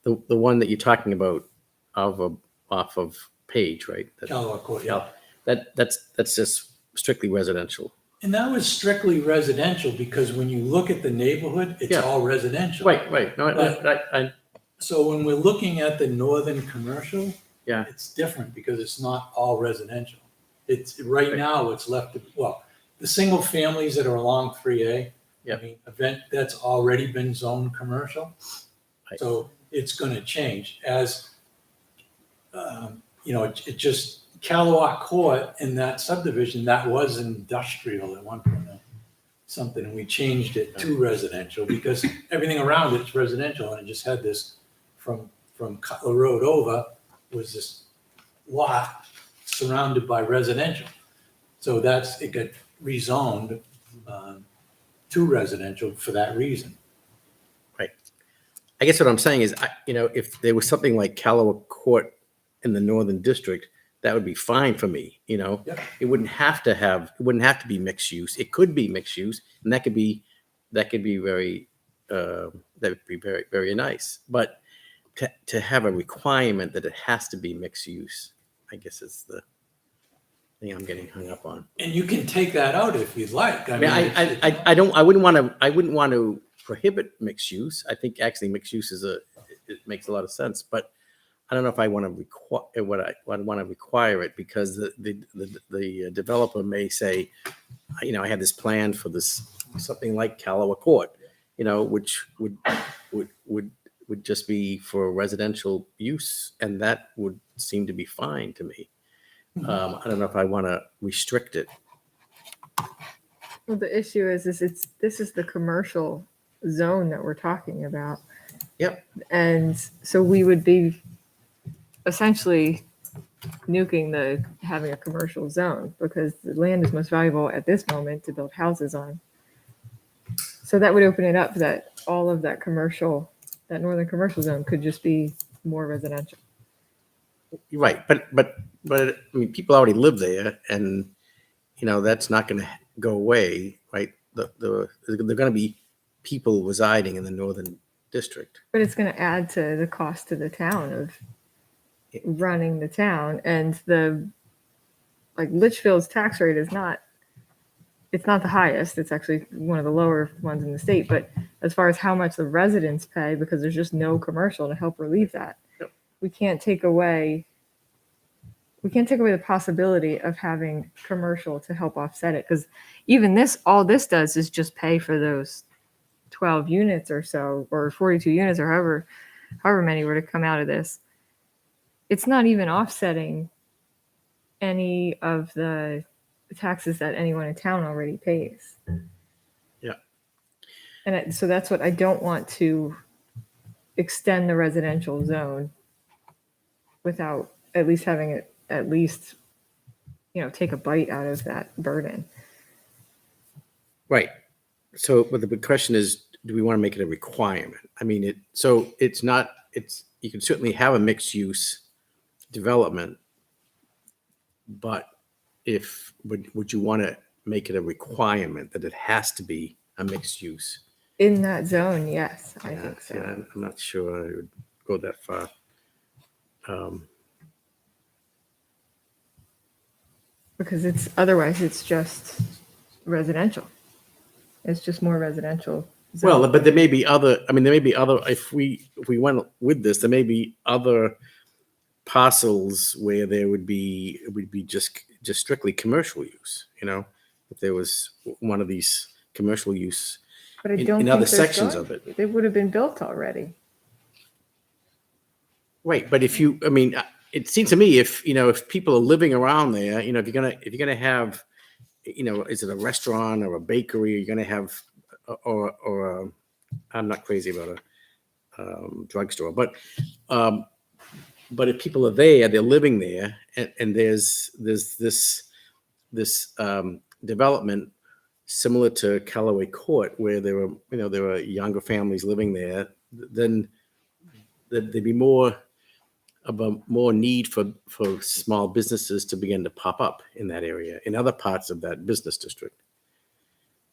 the one that you're talking about off of page, right? Callaway Court, yeah. That's just strictly residential. And that was strictly residential because when you look at the neighborhood, it's Yeah. all residential. Right. No, I So when we're looking at the northern commercial, yeah. it's different because it's not all residential. It's right now it's left, well, the single families that are along 3A, Yep. I mean, that's already been zoned commercial. Right. So it's going to change as, it just, Callaway Court in that subdivision, that was industrial at one point. Something, and we changed it to residential because everything around it's residential, and it just had this from Cutler Road over was this lot surrounded by residential. So it got rezoned to residential for that reason. Right. I guess what I'm saying is, if there was something like Callaway Court in the Northern District, that would be fine for me. Yep. It wouldn't have to be mixed use. It could be mixed use, and that could be very, very, very nice. But to have a requirement that it has to be mixed use, I guess is the thing I'm getting hung up on. And you can take that out if you'd like. I wouldn't want to prohibit mixed use. I think actually mixed use it makes a lot of sense, but I don't know if I want to require it because the developer may say, I have this plan for this something like Callaway Court, which would just be for residential use, and that would seem to be fine to me. I don't know if I want to restrict it. Well, the issue is this is the commercial zone that we're talking about. Yep. And so we would be essentially nuking having a commercial zone because the land is most valuable at this moment to build houses on. So that would open it up that all of that northern commercial zone could just be more residential. Right, but I mean, people already live there, and that's not going to go away, right? They're going to be people residing in the Northern District. But it's going to add to the cost to the town of running the town, and Litchfield's tax rate it's not the highest. It's actually one of the lower ones in the state. But as far as how much the residents pay, because there's just no commercial to help relieve that, Yep. we can't take away the possibility of having commercial to help offset it. Because even all this does is just pay for those 12 units or so, or 42 units, or however many were to come out of this. It's not even offsetting any of the taxes that anyone in town already pays. Yeah. And so that's what I don't want to extend the residential zone without at least having it take a bite out of that burden. Right. So, but the question is, do we want to make it a requirement? I mean, you can certainly have a mixed use development, but would you want to make it a requirement that it has to be a mixed use? In that zone, yes, I think so. Yeah, I'm not sure I would go that far. Because otherwise it's just residential. It's just more residential. zone. Well, but there may be other, if we went with this, there may be other parcels where it would be just strictly commercial use, if there was one of these commercial use But I in don't other think there's sections going of it. They would have been built already. Right, but it seems to me if people are living around there, if you're gonna have, is it a restaurant or a bakery? You're gonna have, or I'm not crazy about a drugstore, but if people are there, they're living there, and there's this development similar to Callaway Court where there were younger families living there, then there'd be more need for small businesses to begin to pop up in that area, in other parts of that business district.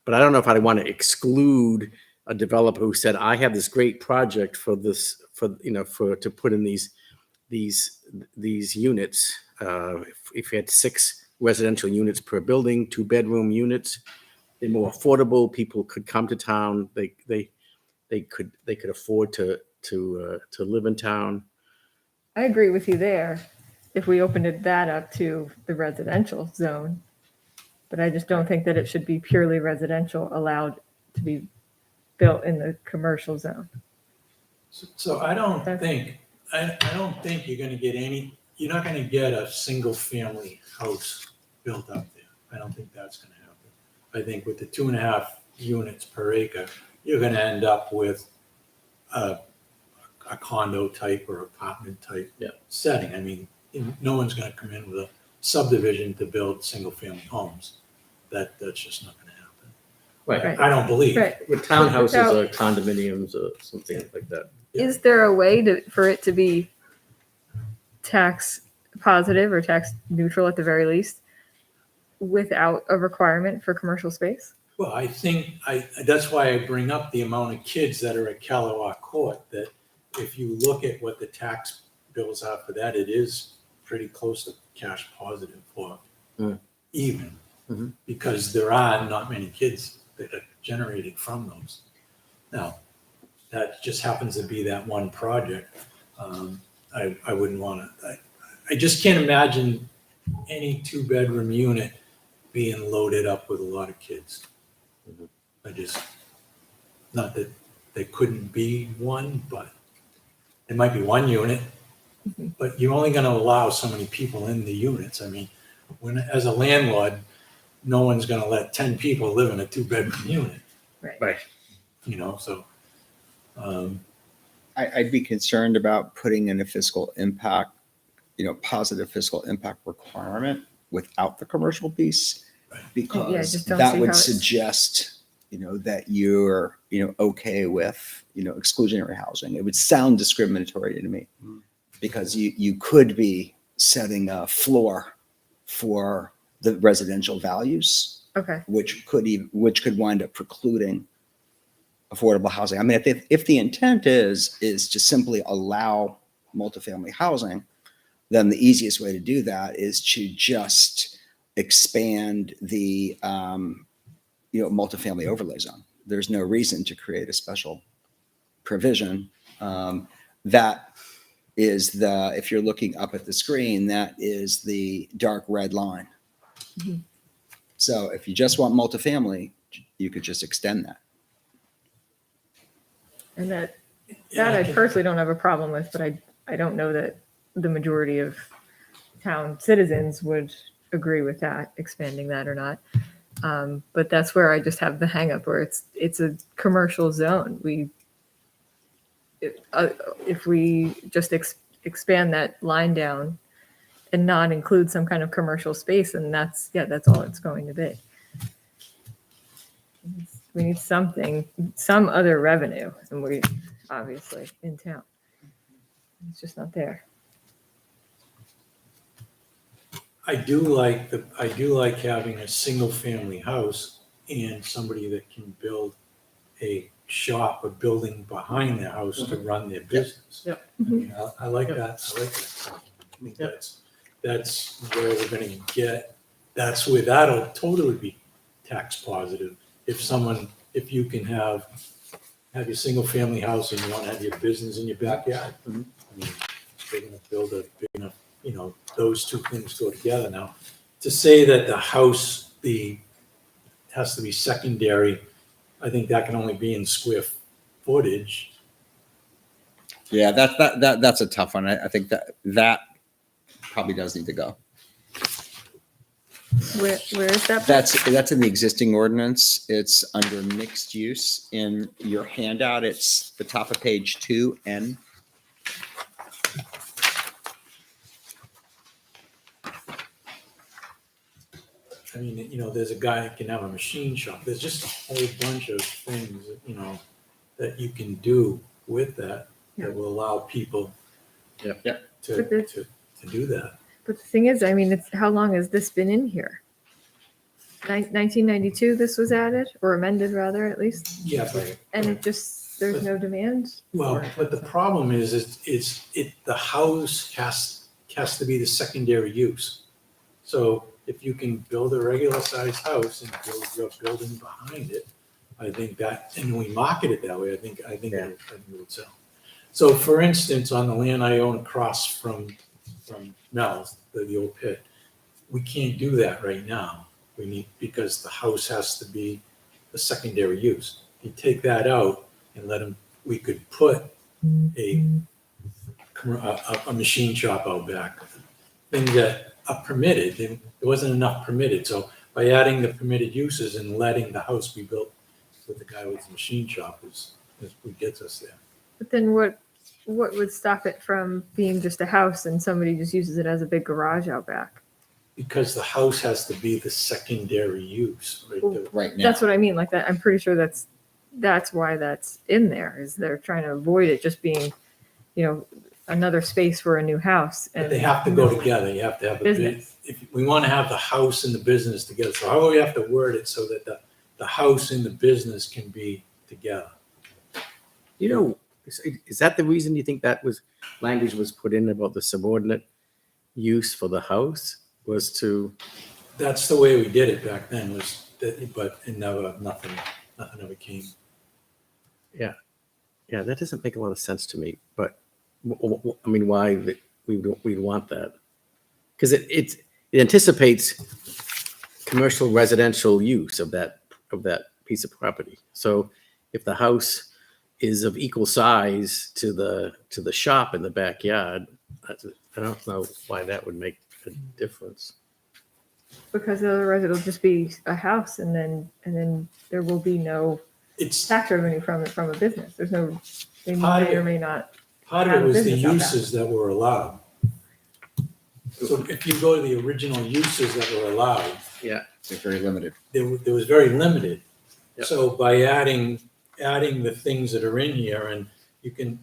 But I don't know if I want to exclude a developer who said, I have this great project to put in these these units, if you had 6 residential units per building, 2-bedroom units, they're more affordable. People could come to town. They could afford to live in town. I agree with you there. If we opened that up to the residential zone, but I just don't think that it should be purely residential allowed to be built in the commercial zone. So I don't think you're gonna get you're not gonna get a single family house built up there. I don't think that's gonna happen. I think with the 2.5 units per acre, you're gonna end up with a condo type or apartment type setting. I mean, no one's gonna come in with a subdivision to build single family homes. That's just not gonna happen. Right. I don't believe. Right. With townhouses or condominiums or something like that. Is there a way for it to be tax positive or tax neutral at the very least without a requirement for commercial space? Well, I think that's why I bring up the amount of kids that are at Calawa Court, that if you look at what the tax bills are for that, it is pretty close to cash positive for even, because there are not many kids that are generated from those. Now, that just happens to be that one project. I wouldn't want to, I just can't imagine any 2-bedroom unit being loaded up with a lot of kids. Not that there couldn't be one, but it might be one unit, but you're only going to allow so many people in the units. I mean, as a landlord, no one's going to let 10 people live in a 2-bedroom unit. Right. You know, so. I'd be concerned about putting in a fiscal impact, positive fiscal impact requirement without the commercial piece, because just don't that see would how it's- suggest, that you're, okay with, exclusionary housing. It would sound discriminatory to me, because you could be setting a floor for the residential values, Okay. which could wind up precluding affordable housing. I mean, if the intent is to simply allow multifamily housing, then the easiest way to do that is to just expand the multifamily overlay zone. There's no reason to create a special provision. That is if you're looking up at the screen, that is the dark red line. So if you just want multifamily, you could just extend that. And that I personally don't have a problem with, but I don't know that the majority of town citizens would agree with that, expanding that or not. But that's where I just have the hang up, where it's a commercial zone. If we just expand that line down and not include some kind of commercial space, and that's all it's going to be. We need some other revenue, and we obviously in town. It's just not there. I do like having a single family house and somebody that can build a shop, a building behind their house to run their business. Yep. I mean, I like that. I mean, that's where we're gonna get, that's where that'll totally be tax positive. If you can have your single family house and you want to have your business in your backyard. I mean, they're gonna build a big enough, those two things go together. Now, to say that the house has to be secondary, I think that can only be in square footage. Yeah, that's a tough one. I think that probably does need to go. Where is that? That's in the existing ordinance. It's under mixed use. In your handout, it's the top of page 2N. I mean, there's a guy that can have a machine shop. There's just a whole bunch of things, that you can do with that will allow people to do that. But the thing is, I mean, it's how long has this been in here? 1992, this was added or amended rather, at least. Yeah, but And it just there's no demand. Well, but the problem is the house has to be the secondary use. So if you can build a regular sized house and build your building behind it, I think that, and we market it that way, I think it would sell. So for instance, on the land I own across from Mel's, the old pit, we can't do that right now. Because the house has to be the secondary use. You take that out and we could put a machine shop out back. Things that are permitted, and there wasn't enough permitted. So by adding the permitted uses and letting the house be built with the guy with the machine shop is what gets us there. But then what would stop it from being just a house and somebody just uses it as a big garage out back? Because the house has to be the secondary use, right? Right now. That's what I mean. Like that, I'm pretty sure that's why that's in there, is they're trying to avoid it just being, another space for a new house. But they have to go together. You have to have Business. if we want to have the house and the business together. So how do we have to word it so that the house and the business can be together? Is that the reason you think language was put in about the subordinate use for the house? Was to. That's the way we did it back then. But it nothing ever came. Yeah, that doesn't make a lot of sense to me. But I mean, why we'd want that? Because it anticipates commercial residential use of that piece of property. So if the house is of equal size to the shop in the backyard, I don't know why that would make a difference. Because otherwise it'll just be a house, and then there will be no tax revenue from a business. There's no, they may or may not. Part of it was the uses that were allowed. So if you go to the original uses that were allowed, they're very limited. There was very limited. Yep. So by adding the things that are in here, and you can,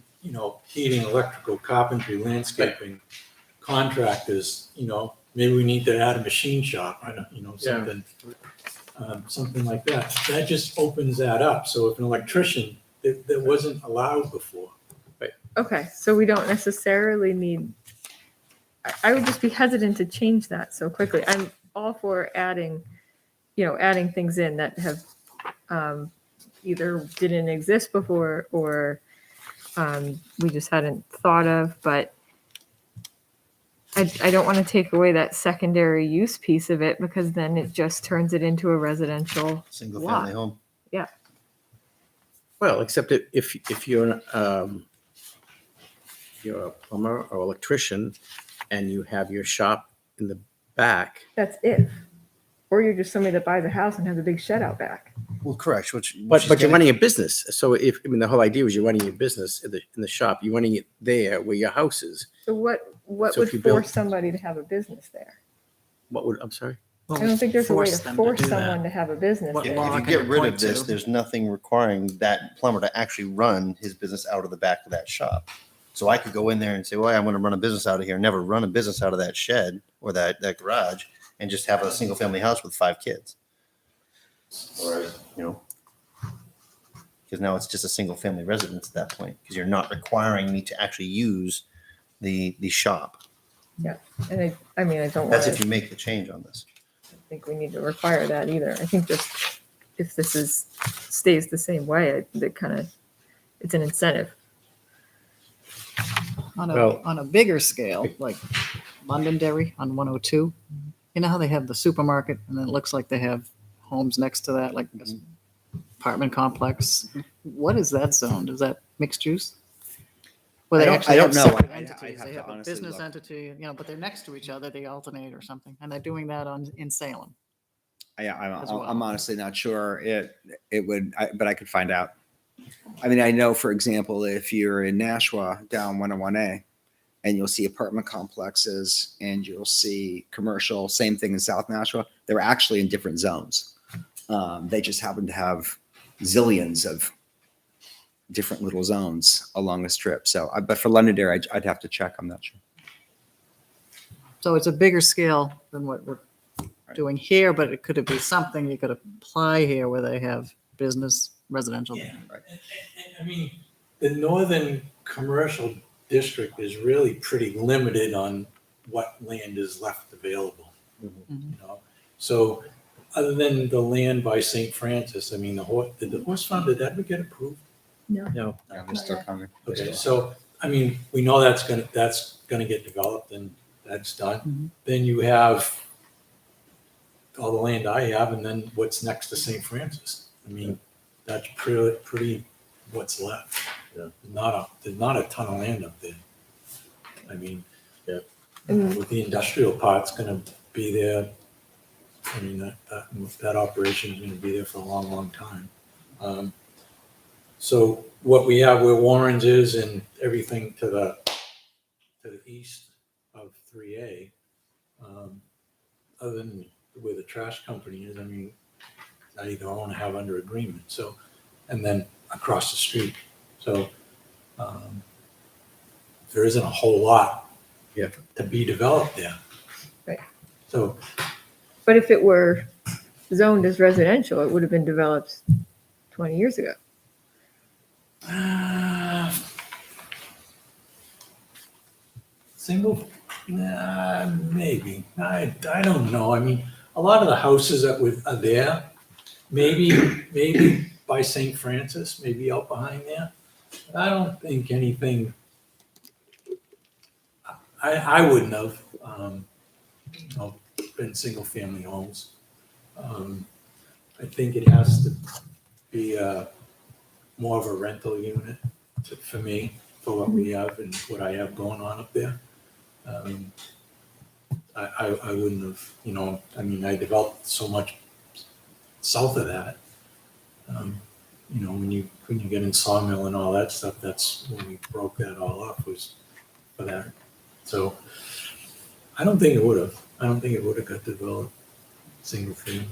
heating, electrical, carpentry, landscaping, contractors, maybe we need to add a machine shop, something, something like that. That just opens that up. So if an electrician, that wasn't allowed before. Okay, so we don't necessarily need, I would just be hesitant to change that so quickly. I'm all for adding things in that have either didn't exist before or we just hadn't thought of, but I don't want to take away that secondary use piece of it, because then it just turns it into a residential Single lot. family home. Yeah. Well, except if you're a plumber or electrician and you have your shop in the back. That's if. Or you're just somebody that buys a house and has a big shed out back. Well, correct. But you're running a business. So the whole idea was you're running a business in the shop. You're running it there where your house is. So what So if would you build- force somebody to have a business there? I'm sorry? I don't think there's a way to them force do that. someone to have a business What there. law If you can get it rid point of this, to? there's nothing requiring that plumber to actually run his business out of the back of that shop. So I could go in there and say, well, I'm going to run a business out of here, never run a business out of that shed or that garage, and just have a single family house with 5 kids. Or, because now it's just a single family residence at that point, because you're not requiring me to actually use the shop. Yeah, and I mean, I don't want That's if to you make the change on this. think we need to require that either. I think just if this stays the same way, it's an incentive. On a bigger scale, like Londonderry on 102, you know how they have the supermarket and then it looks like they have homes next to that, like this apartment complex. What is that zone? Is that mixed use? Where they actually I have don't know. separate I entities. have They to have a honestly business look. entity, but they're next to each other. They alternate or something, and they're doing that in Salem. as well. I'm honestly not sure but I could find out. I mean, I know, for example, if you're in Nashua down 101A and you'll see apartment complexes and you'll see commercial, same thing in South Nashua, they're actually in different zones. They just happen to have zillions of different little zones along the strip. So, but for Londonderry, I'd have to check. I'm not sure. So it's a bigger scale than what we're doing here, but it could be something you could apply here where they have business residential. Yeah. I mean, the northern commercial district is really pretty limited on what land is left available. Mhm. You know, so other than the land by St. Francis, I mean, did the horse farm, did that ever get approved? No, Yeah, they're still coming. Okay, so, I mean, we know that's gonna get developed and that's done. Mhm. Then you have all the land I have, and then what's next to St. Francis. I mean, that's pretty what's left. Yeah. There's not a ton of land up there. I mean, Yeah. with the industrial part's gonna be there, I mean, that operation is gonna be there for a long, long time. So what we have where Warren's is and everything to the east of 3A, other than where the trash company is, I mean, I either own or have under agreement, so, and then across the street. So there isn't a whole lot Yeah. to be developed there. Right. So, But if it were zoned as residential, it would have been developed 20 years ago. single, maybe. I don't know. I mean, a lot of the houses that are there, maybe by St. Francis, maybe out behind there. I don't think anything, I wouldn't have, been single-family homes. I think it has to be more of a rental unit for me, for what we have and what I have going on up there. I wouldn't have, I mean, I developed so much south of that. When you get in Sawmill and all that stuff, that's when we broke that all up, was for that. So I don't think it would have. I don't think it would have got developed single family.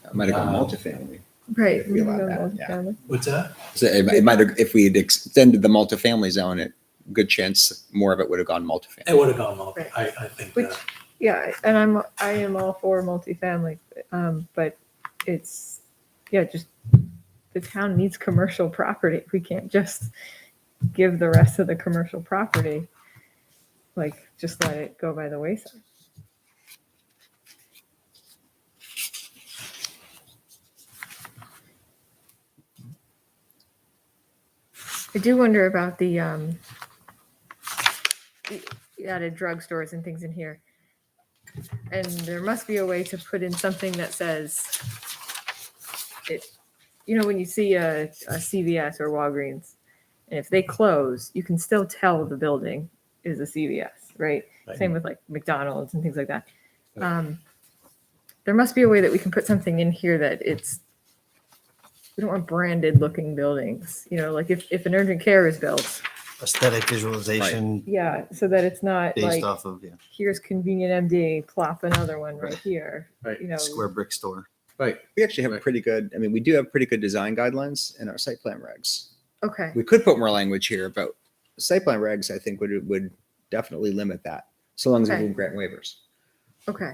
It might have gone multifamily. Right. If we allowed that, yeah. Multifamily. What's that? So it might have, if we had extended the multifamily zone, good chance more of it would have gone multifamily. It would have gone multi. Right. I think Which- that. Yeah, and I am all for multifamily, but it's, just the town needs commercial property. We can't just give the rest of the commercial property, just let it go by the wayside. I do wonder about the added drugstores and things in here. And there must be a way to put in something that says it, when you see a CVS or Walgreens, and if they close, you can still tell the building is a CVS, right? Right. Same with like McDonald's and things like that. There must be a way that we can put something in here that we don't want branded looking buildings, like if an urgent care is built, Aesthetic visualization so that it's not based like, off of here's convenient MD, plop another one right here. Right. square brick store. Right. We actually have a pretty good, we do have pretty good design guidelines in our site plan regs. Okay. We could put more language here, but site plan regs, I think, would definitely limit that, so long as we Okay. can grant waivers. Okay.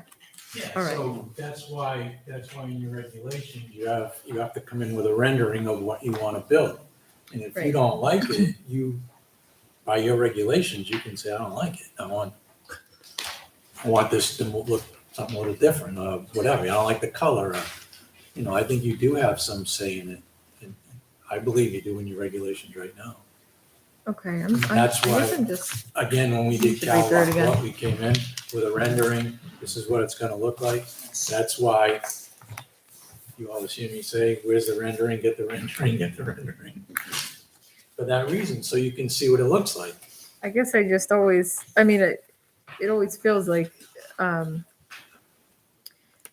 Yeah, All right. so that's why in your regulations, you have to come in with a rendering of what you want to build. And if you Right. don't like it, by your regulations, you can say, I don't like it. I want this to look something a little different, or whatever. I don't like the color. I think you do have some say in it. And I believe you do in your regulations right now. Okay. That's I why- guess I'm just, Again, when we did Should we do it again? Cal, we came in with a rendering, this is what it's gonna look like. That's why you always hear me say, where's the rendering, get the rendering, get the rendering. For that reason, so you can see what it looks like. I guess I just always, it always feels like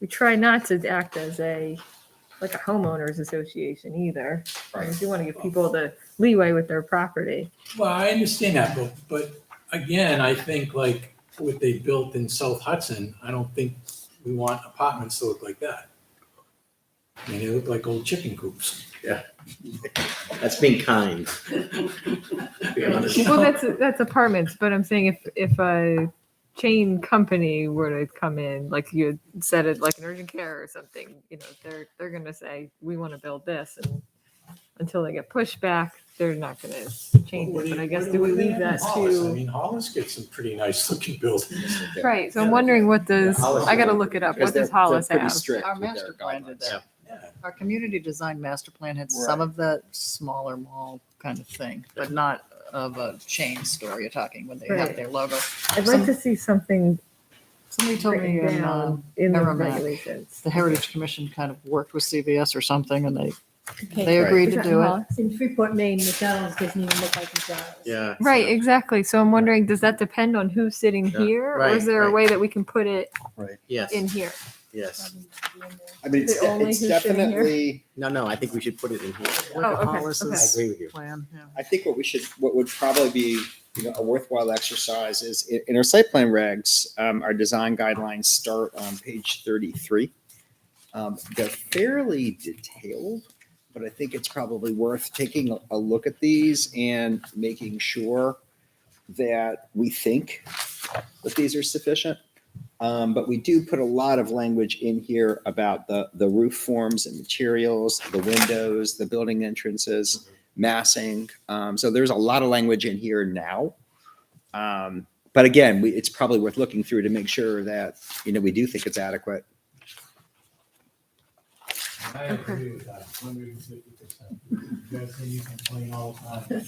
we try not to act as a homeowners association either. Right. We do want to give people the leeway with their property. Well, I understand that, but again, I think like what they built in South Hudson, I don't think we want apartments to look like that. I mean, they look like old chicken coops. That's being kind. Be honest. Well, that's apartments, but I'm saying if a chain company were to come in, like you had said it, like an urgent care or something, they're going to say, we want to build this, and until they get pushed back, they're not going to change What it. do But I you- guess what do we they leave have in that Hollis? I to? mean, Hollis gets some pretty nice looking buildings. Right. So I'm wondering what does, Hollis I got to is- look it up. Because What does they're Hollis pretty have? strict Our with their master plan did guidelines. that. Yeah. Our community design master plan had some of that smaller mall kind of thing, but not of a chain store you're talking when they have Right. their logo. I'd like to see something Somebody told me written in, down in the Merrimack, regulations. the Heritage Commission kind of worked with CVS or something and they Okay. agreed Is to that do it. Hollis? In Freeport, Maine, McDonald's doesn't even look like McDonald's. Yeah. Right, exactly. So I'm wondering, does that depend on who's sitting Yeah. here, or Right, is there a right. way that we can put it Yes, in here? yes. I mean, Is it only it's who's sitting here? definitely, No, I think we should put it in here. Oh, okay, Hollis's okay. I agree with you. plan, yeah. I think what would probably be, a worthwhile exercise is in our site plan regs, our design guidelines start on page 33. They're fairly detailed, but I think it's probably worth taking a look at these and making sure that we think that these are sufficient. But we do put a lot of language in here about the roof forms and materials, the windows, the building entrances, massing. So there's a lot of language in here now. But again, it's probably worth looking through to make sure that, we do think it's adequate. I agree with that, 150%. You guys say you complain all the time.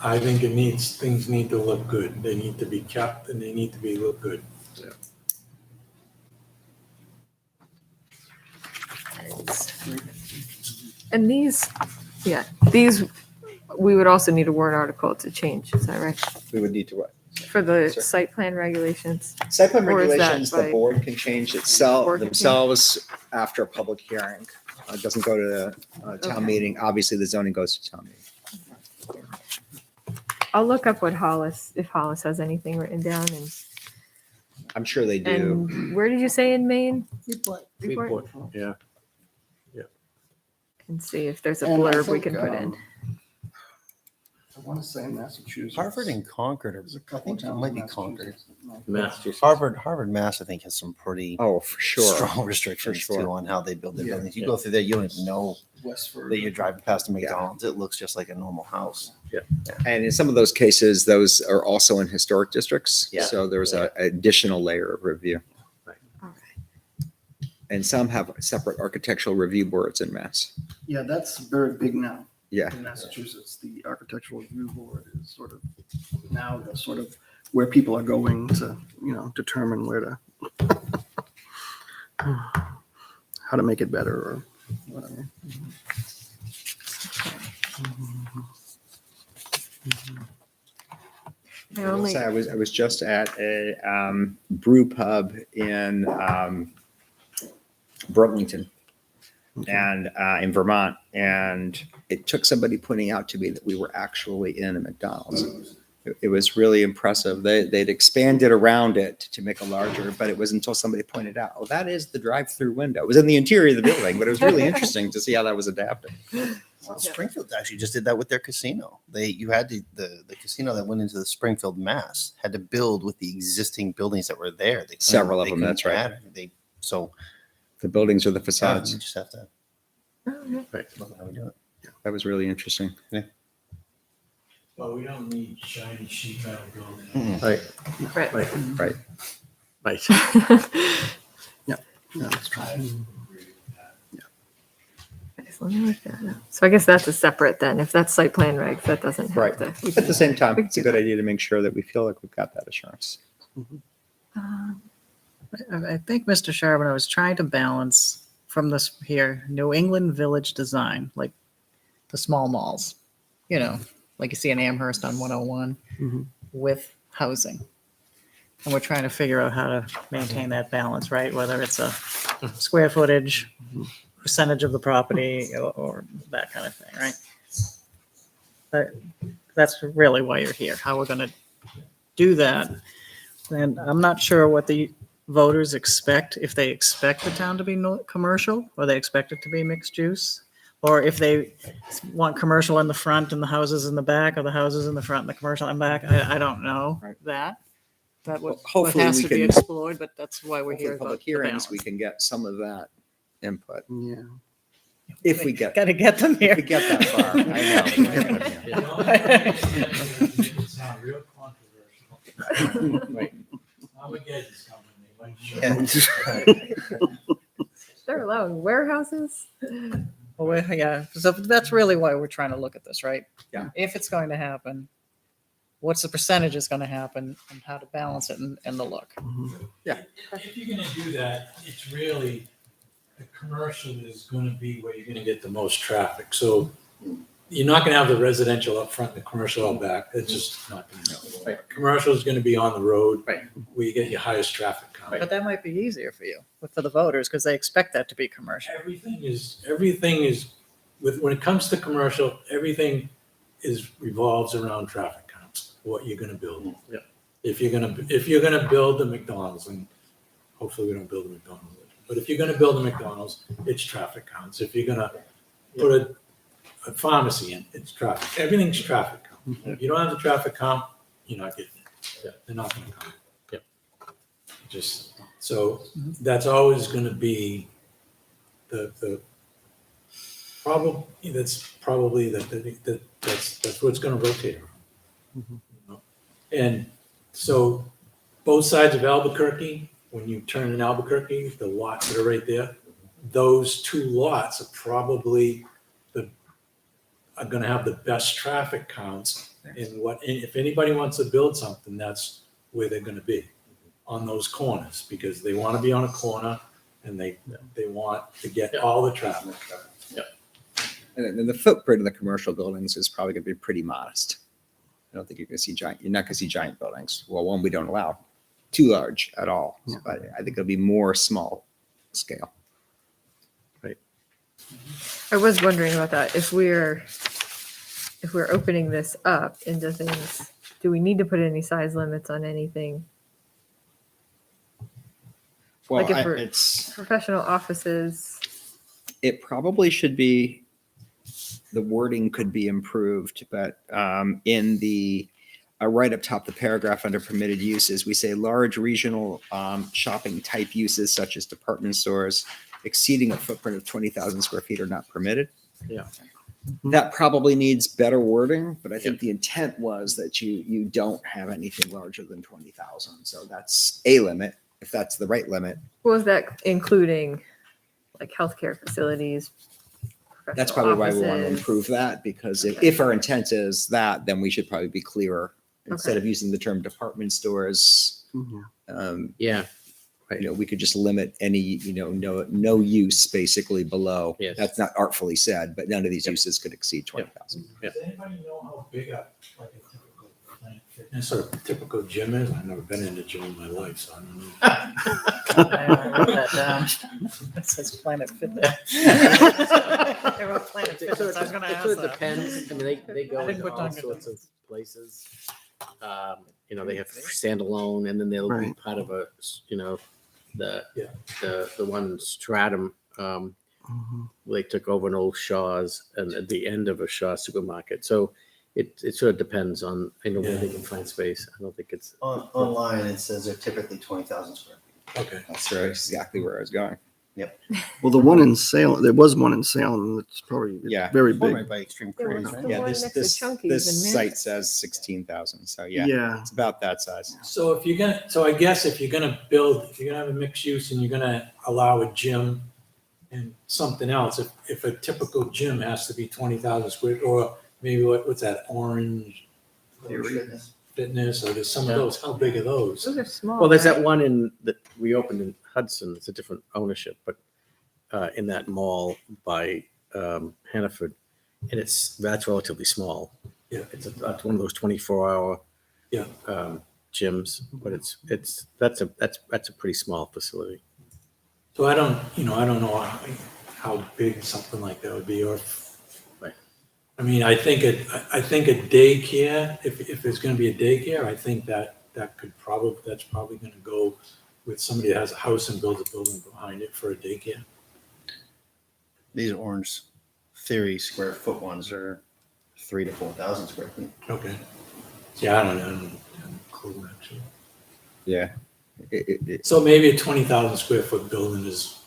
I think things need to look good. They need to be kept and they need to look good. And these, we would also need a warrant article to change, is that right? We would need to what? For the Sure. site plan regulations? Site plan Or is that regulations, the by- board can change Board can change? themselves after a public hearing. It doesn't go to the town Okay. meeting. Obviously, the zoning goes to town meeting. I'll look up what Hollis, if Hollis has anything written down, I'm sure they do. and where did you say in Maine? Freeport. Freeport? Yeah. And see if there's a And I blurb we think, can put in. I want to say Massachusetts. Harvard and Concord, There's a I couple think it towns might in be Concord. Massachusetts. Harvard, Mass, I think has some pretty Oh, for sure. strong restrictions sure. too on how they build their Yeah. buildings. You go through there, you don't even know Westford. that you're driving past a McDonald's. It looks just like a normal house. And in some of those cases, those are also in historic districts. Yeah. So there's an additional layer of review. All right. And some have separate architectural review boards in Mass. Yeah, that's very big now. Yeah. In Massachusetts, the architectural review board is sort of now the sort of where people are going to, determine where to, how to make it better or whatever. I only, So I was just at a brew pub in Burlington and in Vermont, and it took somebody pointing out to me that we were actually in a McDonald's. It was really impressive. They'd expanded around it to make it larger, but it was until somebody pointed out, oh, that is the drive-through window. It was in the interior of the building, but it was really interesting to see how that was adapted. Well, Springfield actually just did that with their casino. You had the casino that went into the Springfield, Mass, had to build with the existing buildings that were there. They couldn't- Several of they them, couldn't that's right. add it. So The buildings are the you facades. just have to oh, look at how we do it. That was really interesting. But we don't need shiny sheet metal buildings. right. Right. Yeah, that's true. So let me look that up. So I guess that's a separate then. If that's site plan regs, that doesn't have Right. to. At the same time, it's a good idea to make sure that we feel like we've got that assurance. I think, Mr. Sharp, I was trying to balance from this here, New England Village design, like the small malls, like you see in Amherst on 101 Mhm. with housing. And we're trying to figure out how to maintain that balance, right? Whether it's a square footage, percentage of the property or that kind of thing, right? But that's really why you're here, how we're going to do that. And I'm not sure what the voters expect, if they expect the town to be commercial or they expect it to be mixed use, or if they want commercial in the front and the houses in the back, or the houses in the front and the commercial in the back. I don't know Right. that. That Well, what hopefully has we to be can- explored, but that's why we're Hopefully here. public about the hearings, we balance. can get some of that input. Yeah. If we get, Gotta get them if here. we get that far, I know. You know, make it sound real controversial. Right. Armageddon's coming, they might show. They're allowing warehouses. Well, yeah, so that's really why we're trying to look at this, right? Yeah. If it's going to happen, what's the percentage is going to happen and how to balance it and the look. If you're gonna do that, it's really, the commercial is gonna be where you're gonna get the most traffic. So you're not gonna have the residential up front and the commercial out back. It's just not gonna happen. Right. Commercial is gonna be on the road. Right. Where you get your highest traffic count. But that might be easier for you, for the voters, because they expect that to be commercial. Everything is, when it comes to commercial, everything revolves around traffic counts, what you're gonna build. Yeah. If you're gonna build a McDonald's, and hopefully we don't build a McDonald's, but if you're gonna build a McDonald's, it's traffic counts. If you're gonna put a pharmacy in, it's traffic. Everything's traffic count. If you don't have the traffic count, you're not getting it. Yeah. They're not gonna come. Yep. Just, so that's always gonna be the problem, that's probably that's what's gonna rotate around. You know? And so both sides of Albuquerque, when you turn in Albuquerque, the lots that are right there, those two lots are probably are gonna have the best traffic counts. And if anybody wants to build something, that's where they're gonna be, on those corners, because they wanna be on a corner and they want to get all the traffic. And then the footprint of the commercial buildings is probably going to be pretty modest. I don't think you're not going to see giant buildings. Well, one, we don't allow too large at all. Yeah. But I think it'll be more small scale. I was wondering about that. If we're opening this up into things, do we need to put any size limits on anything? Well, Like if we're- it's Professional offices. it probably should be, the wording could be improved, but in the right up top, the paragraph under permitted uses, we say large regional shopping type uses such as department stores exceeding a footprint of 20,000 square feet are not permitted. Yeah. That probably needs better wording, but I think the intent was that you don't have anything larger than 20,000. So that's a limit, if that's the right limit. Was that including like healthcare facilities? That's professional probably why we want to offices? improve that, because if our intent is that, then we should probably be clearer. Instead of using the term department stores, Yeah. we could just limit any, no use basically below. Yes. That's not artfully said, but none of these uses could exceed 20,000. Does anybody know how big a typical Planet Fitness or typical gym is? I've never been in a gym in my life, so I don't know. I wrote that down. It says Planet Fitness. I wrote Planet Fitness. I was going to ask It that. depends. I mean, they go I didn't into put all Dunkin' sorts of places. They have standalone, and then they'll be Right. part of a, the Yeah. the one Stratum. They took over an old Shaw's and at the end of a Shaw supermarket. So it sort of depends on where they can find space. I don't think it's Online, it says they're typically 20,000 square feet. Okay. That's exactly where I was going. Well, the one in Salem, there was one in Salem. It's probably Yeah. very One big. right by Extreme There Cruise, was right? the Yeah, one this next to this Chunky's this in site Mint. says 16,000. So yeah, Yeah. it's about that size. So I guess if you're gonna have a mixed use and you're gonna allow a gym and something else, if a typical gym has to be 20,000 square, or maybe what's that, Orange Fitness, or there's some of those, how big are those? Those are small. well, there's right? that one that we opened in Hudson. It's a different ownership, but in that mall by Hannaford, and that's relatively small. Yeah. It's one of those 24-hour Yeah. gyms, but that's a pretty small facility. So I don't know how big something like that would be, or Right. I mean, I think a daycare, if there's gonna be a daycare, I think that's probably gonna go with somebody that has a house and builds a building behind it for a daycare. These Orange Theory square foot ones are 3,000 to 4,000 square feet. Okay. Yeah, I don't have a clue actually. Yeah. So maybe a 20,000 square foot building is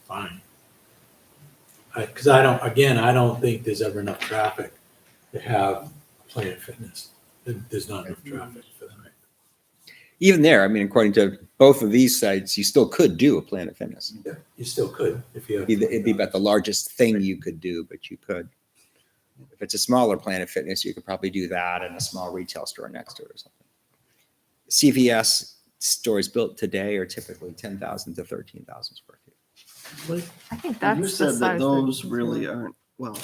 fine. because I don't think there's ever enough traffic to have Planet Fitness. There's not enough traffic for that. Even there, I mean, according to both of these sites, you still could do a Planet Fitness. Yeah, you still could if you have. It'd be about the largest thing you could do, but you could. If it's a smaller Planet Fitness, you could probably do that and a small retail store next to it or something. CVS stores built today are typically 10,000 to 13,000 square feet. I think You that's the said size. that those really aren't, well,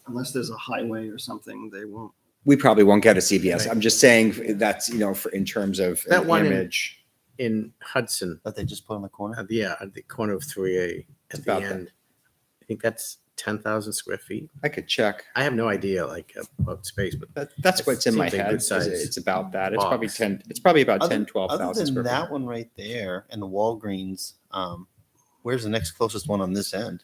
unless there's a highway or something, they won't. We probably won't get a CVS. I'm just saying that's, in terms of That an one image. In Hudson, That they just put on the corner. yeah, at the corner of 3A at the about that. end. I think that's 10,000 square feet. I could check. I have no idea about space, but That's what's in my Seems like head. good is size It's about that. It's probably box. 10. It's probably about Other- 10, 12,000 Other than square that feet. one right there and the Walgreens, where's the next closest one on this end?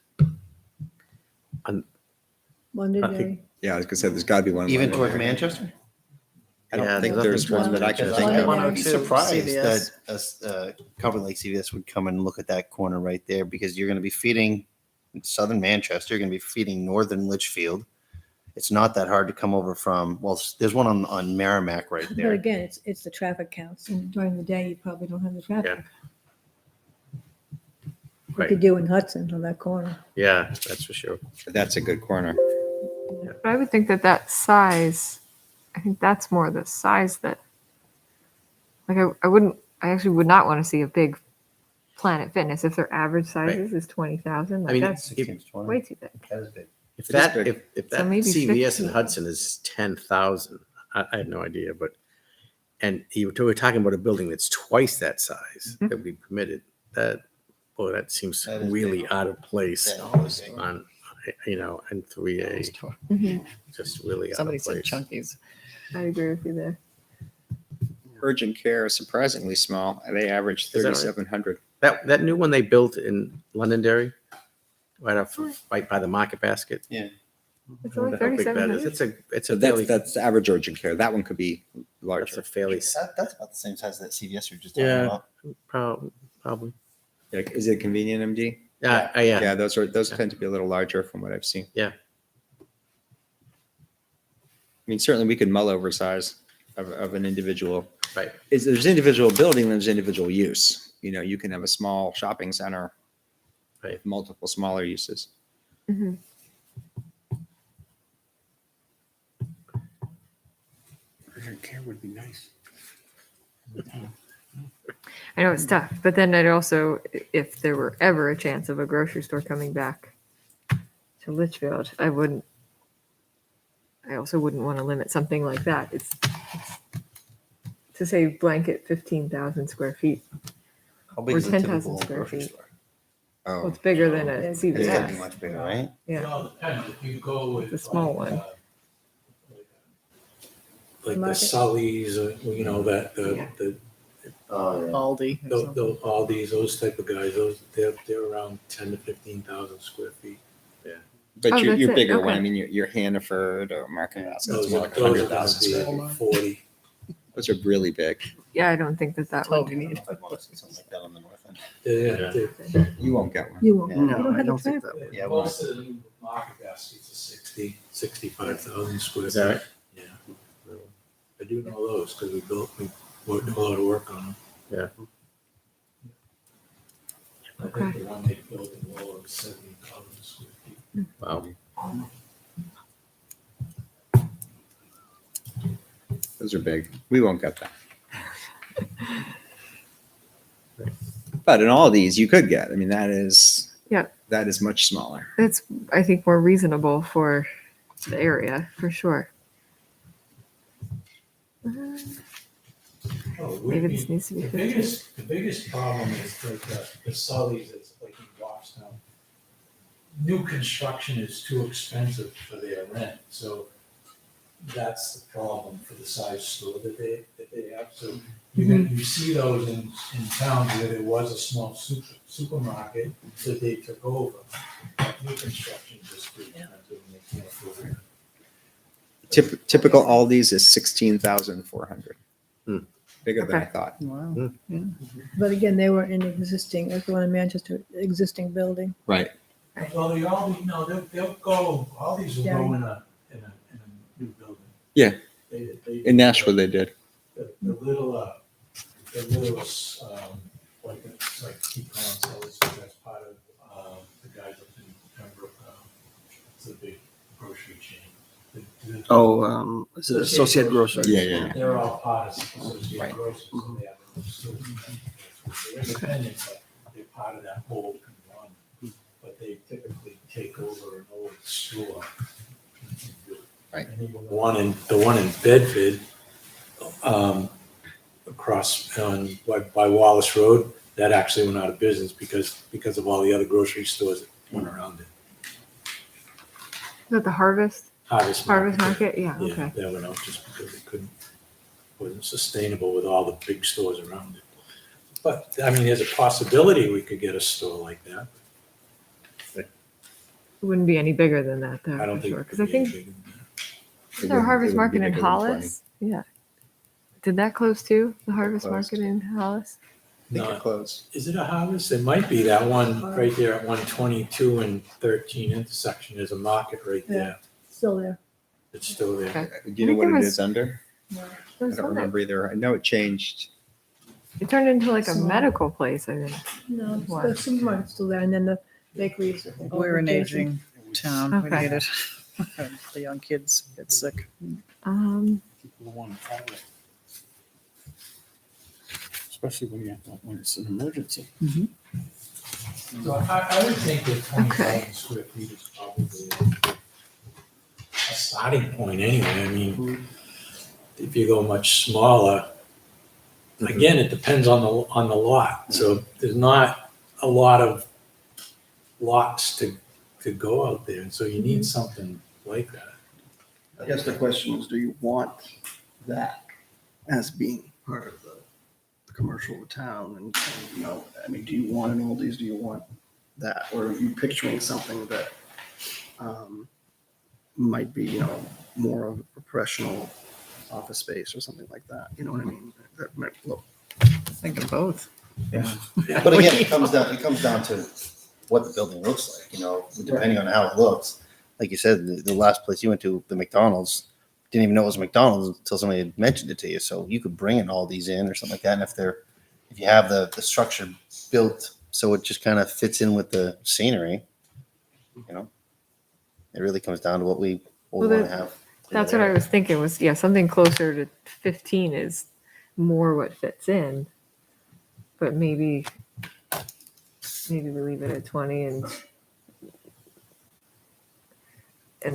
Monday I day. think- Yeah, I was gonna say there's got to be one. Even more towards there. Manchester? I don't Yeah, think there's there's nothing one that I can Because think I of. would be 102 surprised CVS. that a company like CVS would come and look at that corner right there because you're going to be feeding southern Manchester. You're going to be feeding northern Litchfield. It's not that hard to come over from. Well, there's one on Merrimack right But there. again, it's the traffic counts, and during the day, you probably don't have the traffic. You Right. could do in Hudson on that corner. yeah, that's for sure. That's a good corner. But I would think that size, I think that's more the size that, like, I actually would not want to see a big Planet Fitness if their average sizes is 20,000. I Like, mean, that's 16 to 20. way too big. That is big. If It is that big. if So that maybe CVS 15. in Hudson is 10,000, I have no idea, but and we're talking about a building that's twice that size Mhm. that would be permitted. That seems That is really big. out of place That is big. on in 3A. Mhm. Just really out Somebody of said place. Chunkies. I agree with you there. Urgent care is surprisingly small. They average Is that right? 3,700. That new one they built in Londonderry, right by the Market Basket. It's I only wonder how big that is. 3,700. It's a So fairly that's the average urgent care. That one could be that's larger. a fairly That's about the same size that CVS you're just talking Yeah. about. probably. Yeah, is it convenient, MD? Yeah, yeah. Yeah, those tend to be a little larger from what I've seen. Yeah. I mean, certainly we could mull over size of an individual. Right. There's individual building, there's individual use. You can have a small shopping center Right. with multiple smaller uses. Mhm. Urgent care would be nice. I know it's tough, but then I'd also, if there were ever a chance of a grocery store coming back to Litchfield, I also wouldn't want to limit something like that. It's to say blanket 15,000 square feet. How big Or is a 10,000 typical square grocery feet. store? Well, Oh, it's bigger than a It's got to be CVS. much bigger, right? Yeah. It all depends. If you go with The small like, one. like the Market. Sully's, the Aldi. or something. the Aldi's, those type of guys, they're around 10 to 15,000 square feet. but Oh, your that's it. bigger one, Okay. I mean, your Hannaford or Market Basket, it's Those more are like those are 100,000 gonna square be feet. 40. Those are really big. Yeah, I don't think that That's all would. we need. I'd want to see something like that on the north end. Yeah, You won't get one. You won't. Yeah. You No, don't I have the don't think traffic. that would. Yeah, most of the new market baskets are 65,000 square Is that feet. right? Yeah. I do know those because we worked a lot of work on them. Yeah. I think the one they built in Lowell was 70,000 square feet. Wow. Those are big. We won't get that. But in all these, you could get. I mean, that is. Yeah. That is much smaller. It's, I think, more reasonable for the area, for sure. Maybe this needs to be 15. The biggest problem is like the Sully's, it's like in Goffstown. New construction is too expensive for their rent, so that's the problem for the size store that they have. So you see those in towns where there was a small supermarket that they took over. New construction is just too expensive and they can't afford it. Typical Aldi's is 16,400. Hmm. Bigger than I Okay. thought. Wow. But again, they were in existing, that's the one in Manchester, existing building. Right. Well, they all, no, they'll go, all these will go in a new building. Yeah. They In Nashua, they did. The little, like, it's like keep on, so that's part of, the guys up in Pembroke, it's a big grocery chain. Is it Associated Grocery? Yeah. They're all part of Associated Right. Grocers, so they have their own stores. They're independent, but they're part of that whole run. But they typically take over an old store. Right. And even the one in Bedford, across by Wallace Road, that actually went out of business because of all the other grocery stores that went around it. Is that the Harvest Harvest Market? Yeah, Yeah, okay. that went out just because it wasn't sustainable with all the big stores around it. But, I mean, there's a possibility we could get a store like that. It wouldn't be any bigger than that, though, I don't for think. sure. it Because could I be think any bigger than that. is there a Harvest It wouldn't Market be in bigger than 20. Hollis? Yeah. Did that close too? The Harvest closed. Market in Hollis? I think No. it closed. Is it a Harvest? It might be that one right there at 122 and 13 intersection. There's a market right there. Still there. It's still there. Okay. Do you know I think what there it was- is under? There I was don't one that- remember either. I know it changed. It turned into like a Small. medical place, I think. No, What? the supermarket's still there, and then the bakeries. We're an adjacent. aging town. We Okay. need it. The young kids get sick. Um, People want to travel. Especially when it's an emergency. So I would think that 20,000 Okay. square feet is probably a starting point anyway. I mean, if you go much smaller, again, it depends on the lot. So there's not a lot of lots to go out there. And so you need something like that. I guess the question is, do you want that as being part of the commercial of the town? And, you know, I mean, do you want an Aldi's? Do you want that? Or are you picturing something that might be, you know, more of a professional office space or something like that? You know what I mean? That might look. Think of both. Yeah. But again, it comes down to what the building looks like, you know, depending on how it looks. Like you said, the last place you went to, the McDonald's, didn't even know it was McDonald's until somebody had mentioned it to you. So you could bring in all these in or something like that. And if you have the structure built so it just kind of fits in with the scenery, you know, it really comes down to what we Well, want to have. that's what I was thinking was, yeah, something closer to 15 is more what fits in. But maybe we leave it at 20 and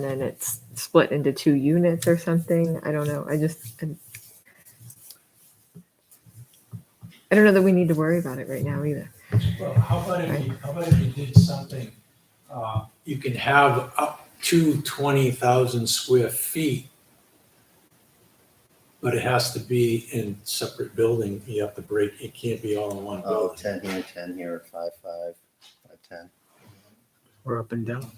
then it's split into 2 units or something. I don't know. I don't know that we need to worry about it right now either. Well, how about if you did something, you can have up to 20,000 square feet, but it has to be in separate building. You have to break, it can't be all in one Oh, building. 10 here, 5, 10. Or up and down.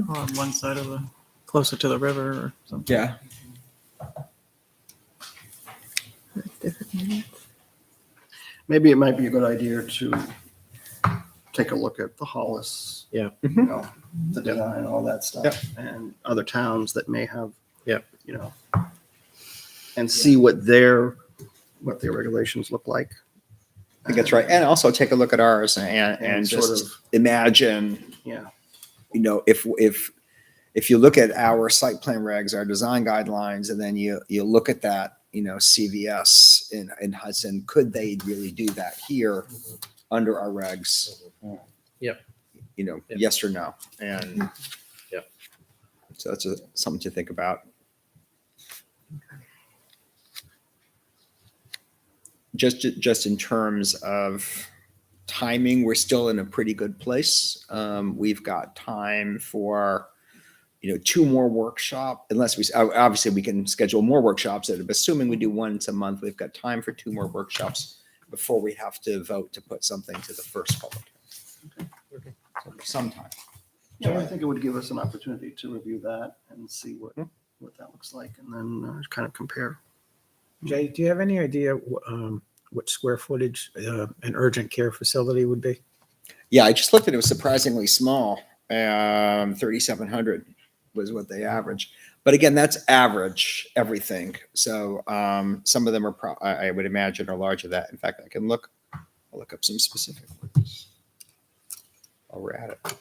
On one side of closer to the river or something. Yeah. That's different units. Maybe it might be a good idea to take a look at the Hollis. Yeah. You know, the design, all that stuff, and other towns that may have. Yep. You know, and see what their regulations look like. I think that's right. And also take a look at ours and And sort just of- imagine, Yeah. you know, if you look at our site plan regs, our design guidelines, and then you look at that, you know, CVS in Hudson, could they really do that here under our regs? Yep. You know, Yep. yes or no. And Yep. so that's something to think about. Just in terms of timing, we're still in a pretty good place. We've got time for, you know, 2 more unless obviously we can schedule more workshops. Assuming we do once a month, we've got time for 2 more workshops before we have to vote to put something to the first public hearing. So sometime. Yeah, I think it would give us an opportunity to review that and see what that looks like, and then kind of compare. Jay, do you have any idea what square footage an urgent care facility would be? Yeah, I just looked at it. It was surprisingly small. 3,700 was what they averaged. But again, that's average everything. So some of them are, I would imagine, are larger than that. In fact, I'll look up some specific ones while we're at it.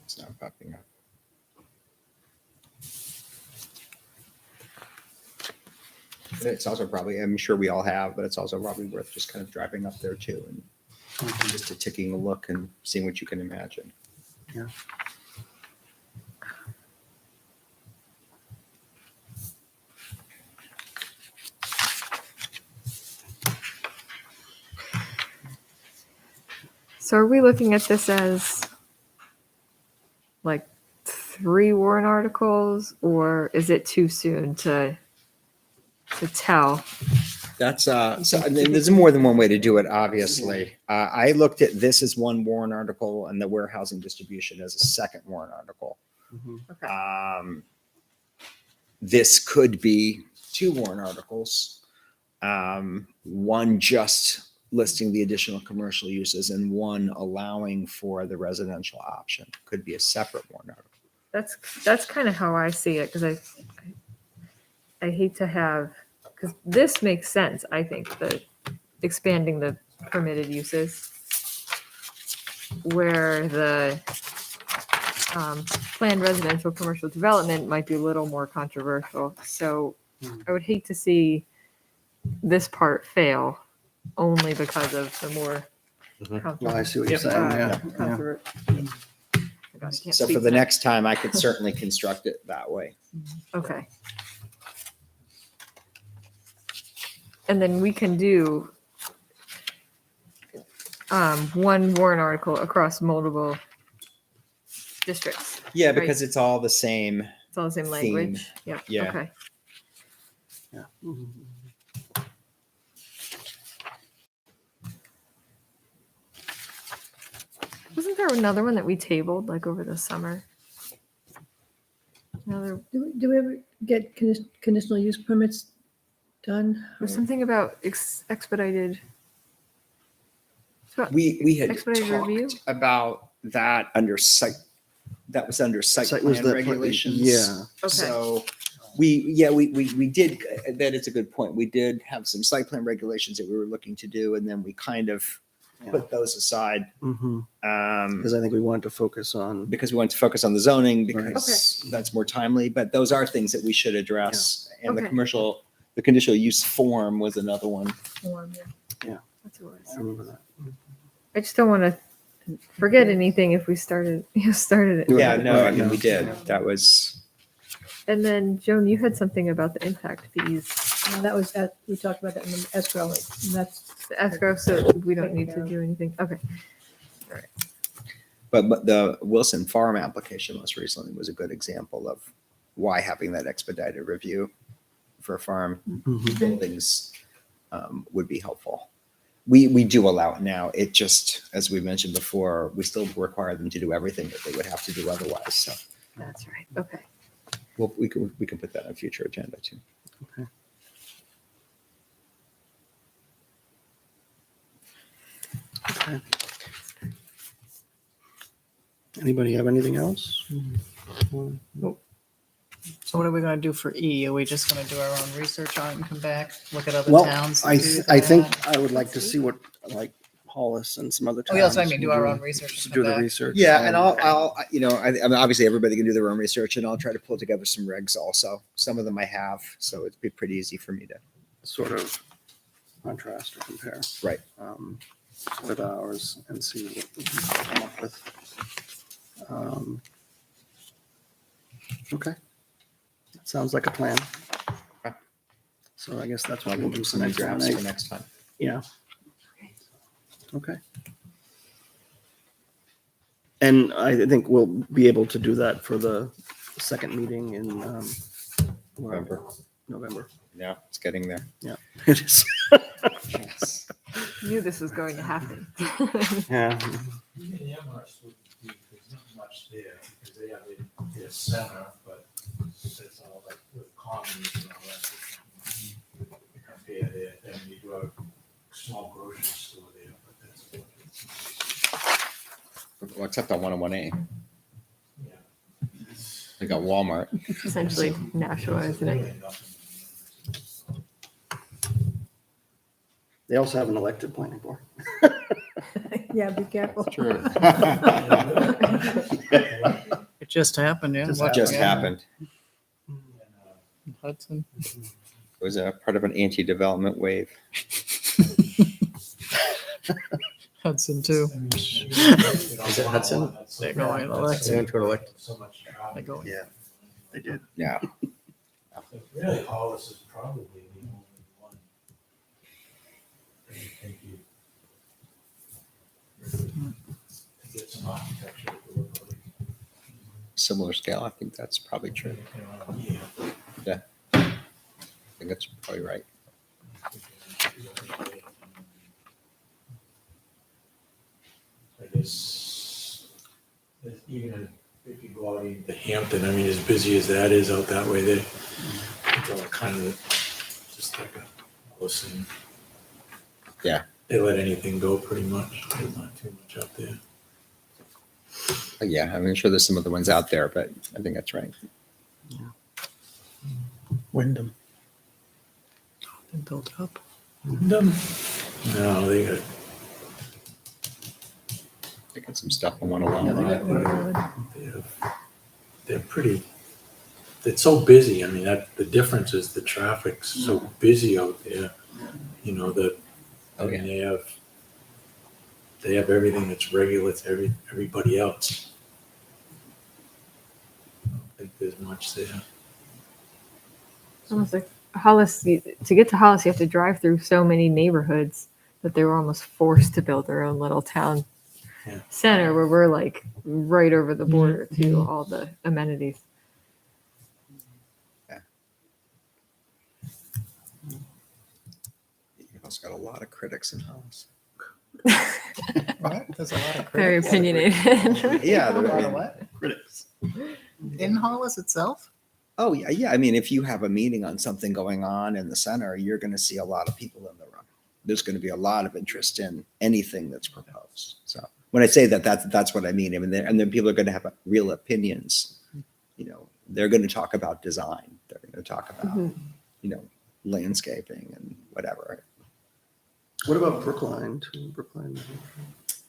It's not popping up. It's also probably, I'm sure we all have, but it's also probably worth just kind of driving up there too and just taking a look and seeing what you can imagine. Yeah. So are we looking at this as like 3 warrant articles, or is it too soon to tell? That's so I mean, there's more than one way to do it, obviously. I looked at this as one warrant article and the warehousing distribution as a second warrant article. Okay. This could be 2 warrant articles. One just listing the additional commercial uses and one allowing for the residential option. Could be a separate warrant article. That's kind of how I see it, because I hate to have, because this makes sense, I think, the expanding the permitted uses, where the planned residential commercial development might be a little more controversial. So I would hate to see this part fail only because of the more Well, I see what you're saying. Yeah. So for the next time, I could certainly construct it that way. Okay. And then we can do one warrant article across multiple districts. Yeah, Right. because it's all the same. It's all the same language. Yeah. Yeah. Okay. Yeah. Wasn't there another one that we tabled like over the summer? Another, Do we ever get conditional use permits done? there's something about expedited. We had Expedited review? talked about that under site. That was under site Site was plan the- regulations. yeah. Okay. So we did, that is a good point. We did have some site plan regulations that we were looking to do, and then we kind of Yeah. put those aside. Because I think we wanted to focus on. Because we want to focus on the zoning because that's more timely, but those are things that we should address. And the Okay. the conditional use form was another one. Form, yeah. Yeah. That's what it I was. remember that. I just don't want to forget anything if we started it. Yeah, no, I Right, mean, yeah. we did. That was, And then Joan, you had something about the impact fees, That was, we talked about that in the escrow. And that's, the escrow, so we don't need to do anything. Okay. but the Wilson Farm application most recently was a good example of why having that expedited review for farm buildings would be helpful. We do allow it now. It just, as we mentioned before, we still require them to do everything that they would have to do otherwise. So That's right. Okay. we can put that on a future agenda too. Okay. Anybody have anything else? So what are we gonna do for E? Are we just gonna do our own research on it and come back, look at other Well, towns? that I do think that? I would like to see what, like, Hollis and some other towns. Oh, yeah, that's what I mean, do our We'll own research. to and do come the back. research. Yeah, and I'll, you know, I mean, obviously everybody can do their own research, and I'll try to pull together some regs also. Some of them I have, so it'd be pretty easy for me to. Sort of contrast or compare. Right. With ours and see what we can come up with. Okay. Sounds like a plan. Okay. So I guess that's what we'll do for Some next drafts time. for next time. Yeah. Okay. And I think we'll be able to do that for the second meeting in November. November. Yeah, it's getting there. Yeah, it is. Yes. Knew this was going to happen. Yeah. Even Amherst would be, there's not much there because they have their center, but it's all like with commons and all that. You compare there, and you do have a small grocery store there, but that's what Well, except on 101A. yeah. They got Walmart. Essentially Nashua, isn't it? Really nothing. They also have an elected planning board. Yeah, be careful. True. It just happened, yeah. Just What- Just yeah. happened. Hudson. It was a part of an anti-development wave. Hudson too. Is it Hudson? They're going to elect. They went to an elect. So much They're traffic. going. Yeah, they did. Yeah. Really, Hollis is probably the only one. that I think you to get some architecture to look like. Similar scale. I think that's probably true. Yeah. I think that's probably right. I guess even if you go out into Hampton, I mean, as busy as that is out that way, it's all kind of just like a listen. Yeah. They let anything go pretty much. There's not too much out there. Yeah, I'm sure there's some other ones out there, but I think that's right. Wyndham. Been built up. No, they got. They got some stuff on 101. They're pretty. It's so busy. I mean, the difference is the traffic's so busy out there. You know that. I mean, they have everything that's regular to everybody else. I don't think there's much there. Almost like Hollis, to get to Hollis, you have to drive through so many neighborhoods that they were almost forced to build their own little town Yeah. center where we're like right over the border to all the amenities. You've also got a lot of critics in Hollis. What? There's a lot of Very critics. opinionated. Yeah. A lot they're- of what? Critics. In Hollis itself? Oh, yeah. Yeah. I mean, if you have a meeting on something going on in the center, you're going to see a lot of people in the room. There's going to be a lot of interest in anything that's proposed. So when I say that, that's what I mean. I mean, and then people are going to have real opinions. You know, they're going to talk about design. They're going to talk about, you know, landscaping and whatever. What about Brookline? Brookline.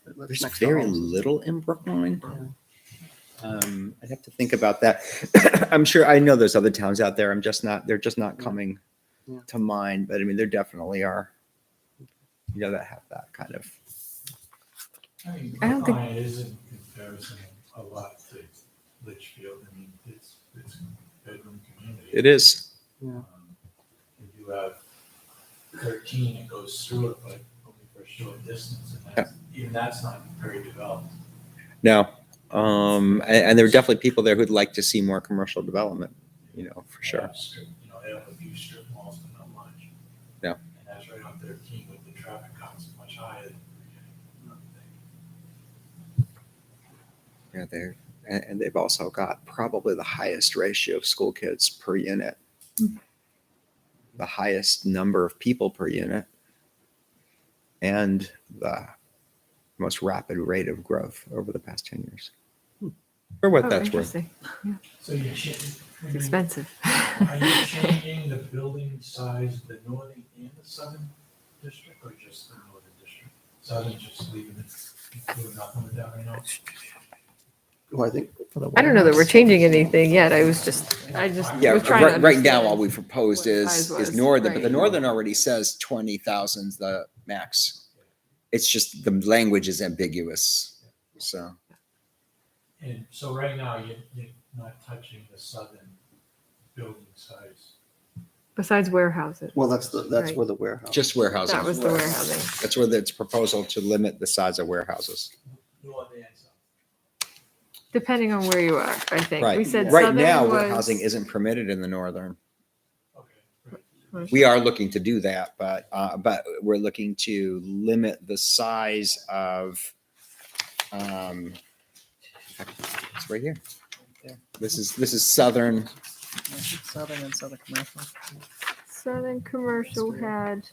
That's There's next to very Hollis. little in Brookline. I'd have to think about that. I'm sure I know there's other towns out there. They're just not coming to mind, but I mean, there definitely are, you know, that have that kind of. I mean, I don't think- Brookline is in comparison a lot to Litchfield. I mean, it's a bedroom community. It is. You do have 13 that goes through it, but only for a short distance, and even that's not very developed. No. And there are definitely people there who'd like to see more commercial development, you know, for sure. You know, they have a few strip malls, but not much. Yeah. And that's right on 13 with the traffic counts much higher than. Yeah, and they've also got probably the highest ratio of school kids per unit, the highest number of people per unit, and the most rapid rate of growth over the past 10 years. For what Oh, that's worth. interesting. Yeah. So you're changing. It's expensive. Are you changing the building size, the northern and the southern district, or just the northern district? Southern just leaving it, doing nothing with that right now. Well, I think. I don't know that we're changing anything yet. I just Yeah, was trying to right now, all understand we proposed what is, size was, northern, but the right. northern already says 20,000's the max. It's just the language is ambiguous, so. And so right now, you're not touching the southern building size. Besides warehouses. Well, that's Right. where the warehouse. Just warehousing. That was the warehousing. That's where it's proposal to limit the size of warehouses. North and south. Depending on where you are, I think. We Right. said Right southern now, was- warehousing isn't permitted in the northern. Okay. We are looking to do that, but we're looking to limit the size of, it's right here. This is southern. Southern and Southern Commercial. Southern commercial had.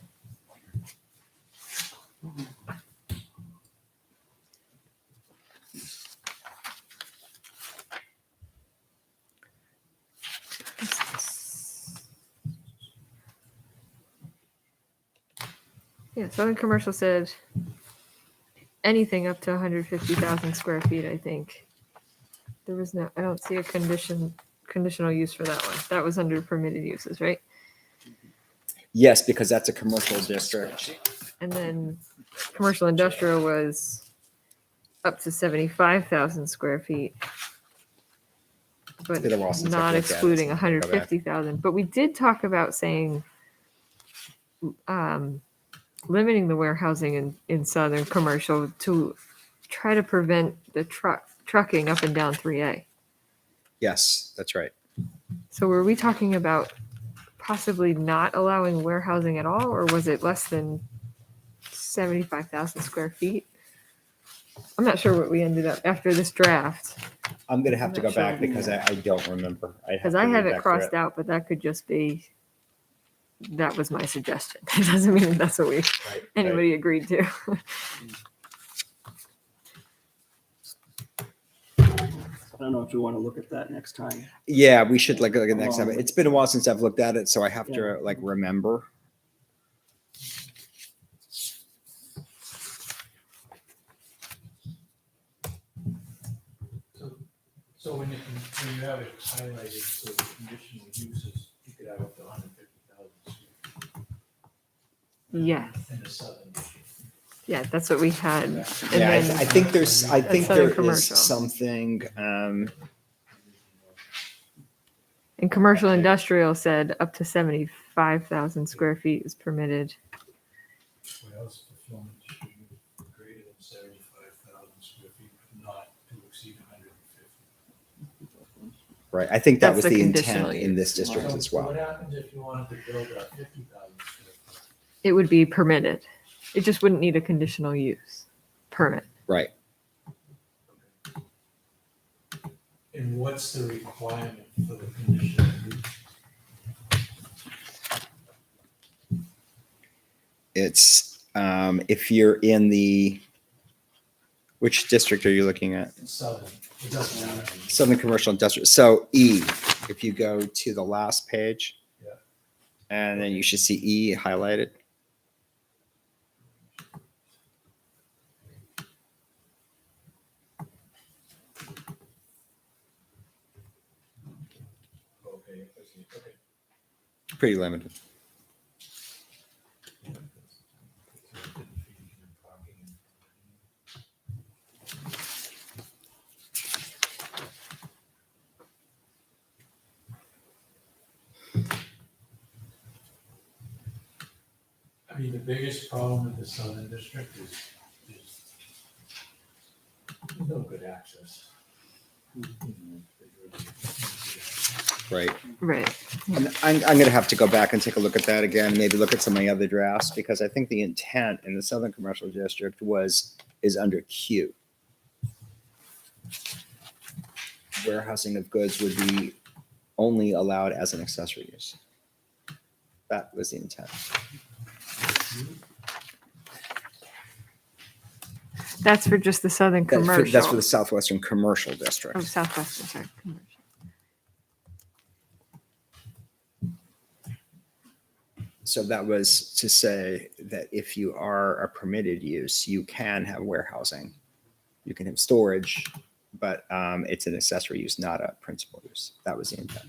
Yeah, Southern commercial said anything up to 150,000 square feet, I think. There was no, I don't see a conditional use for that one. That was under permitted uses, right? Yes, because that's a commercial district. And then commercial industrial was up to 75,000 square feet. But Been a while since I've not looked at it, excluding so I'll go back. 150,000. But we did talk about saying limiting the warehousing in southern commercial to try to prevent the trucking up and down 3A. Yes, that's right. So were we talking about possibly not allowing warehousing at all, or was it less than 75,000 square feet? I'm not sure what we ended up after this draft, I'm gonna have to go not sure. back because I don't remember. because I have it crossed out, but that could just be, that was my suggestion. It doesn't mean that's what anybody agreed to. I don't know if you want to look at that next time. Yeah, we should look at the next time. It's been a while since I've looked at it, so I have to like remember. So when you have it highlighted, so the conditional uses, you could have up to 150,000 Yes, in the southern district. yeah, that's what we had. And Yeah, I then think there's, I think Southern there is commercial. something, and commercial industrial said up to 75,000 square feet is permitted. Warehouse fulfillment distributed greater than 75,000 square feet, but not to exceed 150. right, I think that That's was the the conditional intent in this use. district as well. What happens if you wanted to build a 50,000 square foot? It would be permitted. It just wouldn't need a conditional use permit. Right. And what's the requirement for the conditional use? It's, if you're in the, which district are you looking at? Southern, it doesn't matter. Southern Commercial Industrial. So E, if you go to the last page. Yeah. And then you should see E highlighted. Okay, I see. Okay. Pretty limited. I mean, the biggest problem with the southern district is there's no good access. Right. Right. And I'm going to have to go back and take a look at that again, maybe look at some of my other drafts, because I think the intent in the Southern Commercial District is under Q. Warehousing of goods would be only allowed as an accessory use. That was the intent. That's for just the southern That's commercial. that's for the Southwestern Commercial District. Oh, southwestern, sorry, commercial. So that was to say that if you are a permitted use, you can have warehousing, you can have storage, but it's an accessory use, not a principal use. That was the intent.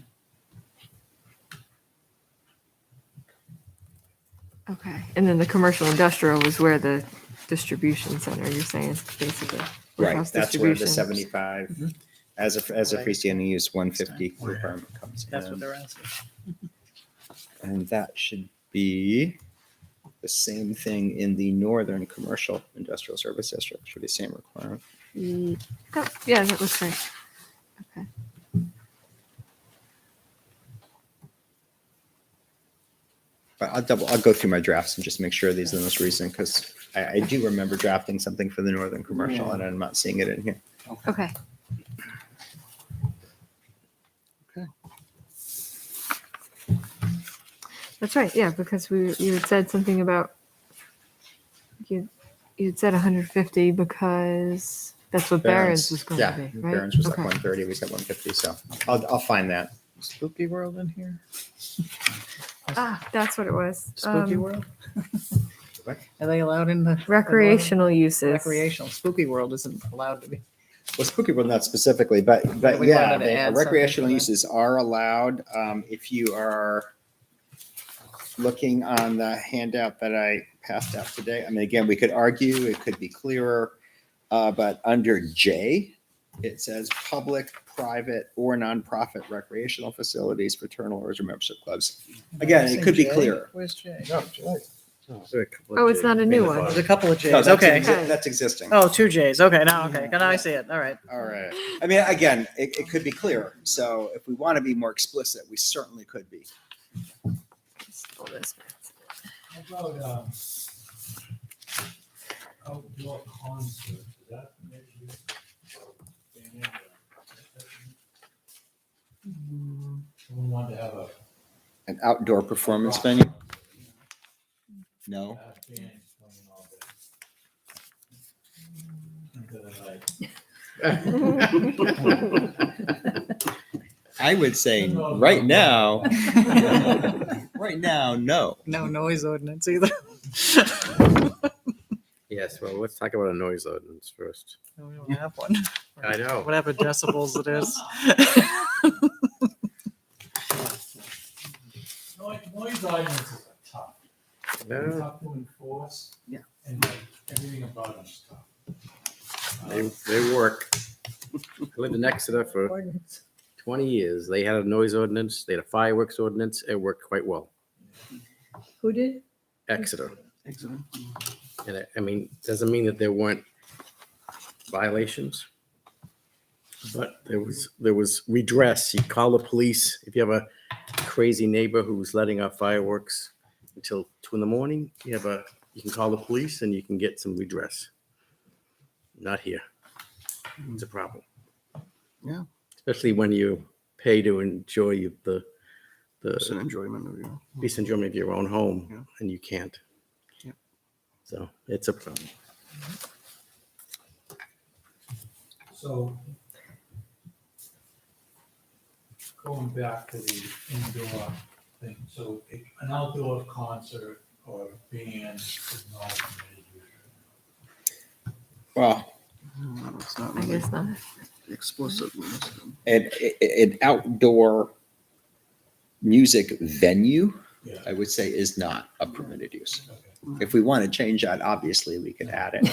Okay. And then the commercial industrial was where the distribution center, you're saying, basically. Right, warehouse that's where the distribution. 75, as a Right. freestanding use, 150 requirement comes in. That's what they're asking. And that should be the same thing in the northern commercial industrial service district, should be the same requirement. Oh, yeah, that looks right. Okay. But I'll go through my drafts and just make sure these are the most recent, because I do remember drafting something for the northern commercial and I'm not seeing it in here. Okay. That's right. Yeah, because you had said something about you had said 150 because that's what Barron's was going Yeah, to be, right? Barron's was like Okay. 130, we said 150, so I'll find that. Spooky World in here? Ah, that's what it was. Spooky World? What? Are they allowed in the? Recreational uses. Recreational. Spooky World isn't allowed to be. Well, spooky, well, not specifically, but We yeah, wanted to add something recreational to that. uses are allowed. If you are looking on the handout that I passed out today, I mean, again, we could argue, it could be clearer, but under J, it says public, private, or nonprofit recreational facilities, fraternal orders, or membership clubs. Again, it could be Jay? clearer. Where's Jay? Oh, it's not a new one. There's a couple of J's. No, that's, Okay. that's existing. Oh, two J's. Okay, now I see it. All right. All right. I mean, again, it could be clearer. So if we want to be more explicit, we certainly could be. All this. How about outdoor concerts? Is that maybe? Someone wanted to have a An outdoor performance venue? No. band playing all day. Into the night. I would say right now, no. No noise ordinance either. Yes, well, let's talk about a noise ordinance first. No, we don't have one. I know. Whatever decibels it is. Noise ordinances are tough. They're Yeah, tough to enforce. Yeah. And like, everything about them is tough. they work. I lived in Exeter for 20 years. They had a noise ordinance. They had a fireworks ordinance. It worked quite well. Who did? Exeter. And I mean, doesn't mean that there weren't violations, but there was redress. You call the police if you have a crazy neighbor who's letting off fireworks until 2 a.m. You can call the police and you can get some redress. Not here. It's a problem. Yeah. Especially when you pay to enjoy the It's an enjoyment of your. peace and enjoyment of your own home, Yeah. and you can't. Yeah. So it's a problem. So going back to the indoor thing, so an outdoor concert or band is not permitted usually. Well, No, it's not I really guess not. explicitly. an outdoor music venue, Yeah. I would say, is not a permitted use. Okay. If we want to change that, obviously we could add it.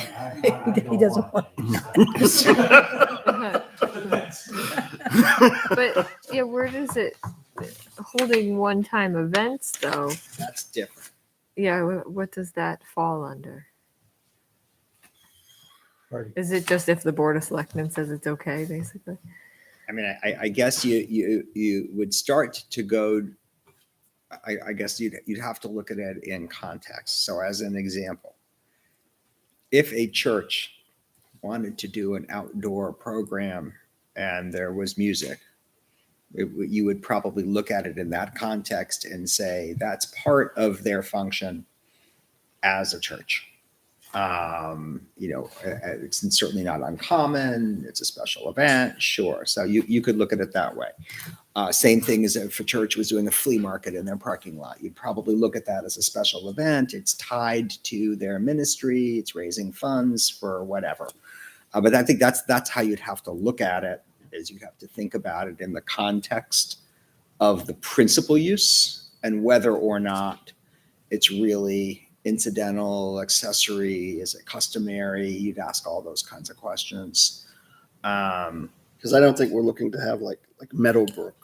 He doesn't want. But yeah, where does it holding one-time events though? That's different. Yeah, what does that fall under? Party. Is it just if the Board of Selectmen says it's okay, basically? I mean, I guess you would start to go. I guess you'd have to look at it in context. So, as an example, if a church wanted to do an outdoor program and there was music, you would probably look at it in that context and say that's part of their function as a church. It's certainly not uncommon. It's a special event, sure. So you could look at it that way. Same thing as if a church was doing a flea market in their parking lot. You'd probably look at that as a special event. It's tied to their ministry. It's raising funds for whatever. But I think that's how you'd have to look at it, is you'd have to think about it in the context of the principal use and whether or not it's really incidental, accessory, is it customary? You'd ask all those kinds of questions. Because I don't think we're looking to have like Meadowbrook,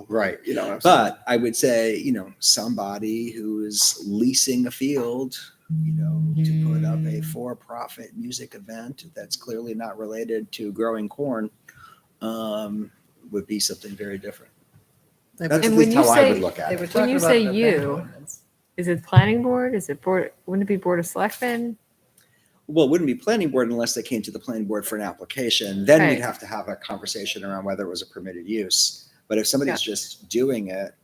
Right. I'm saying. But I would say, somebody who is leasing a field, to put up a for-profit music event that's clearly not related to growing corn, would be something very different. They That's were- at And least when how you I say- would look at they it. were When talking you about say an event you, ordinance. Is it planning board? Is it board? Wouldn't it be board of selectmen? Well, it wouldn't be planning board unless they came to the planning board for an application. Then we'd Right. have to have a conversation around whether it was a permitted use. But if somebody's just doing it,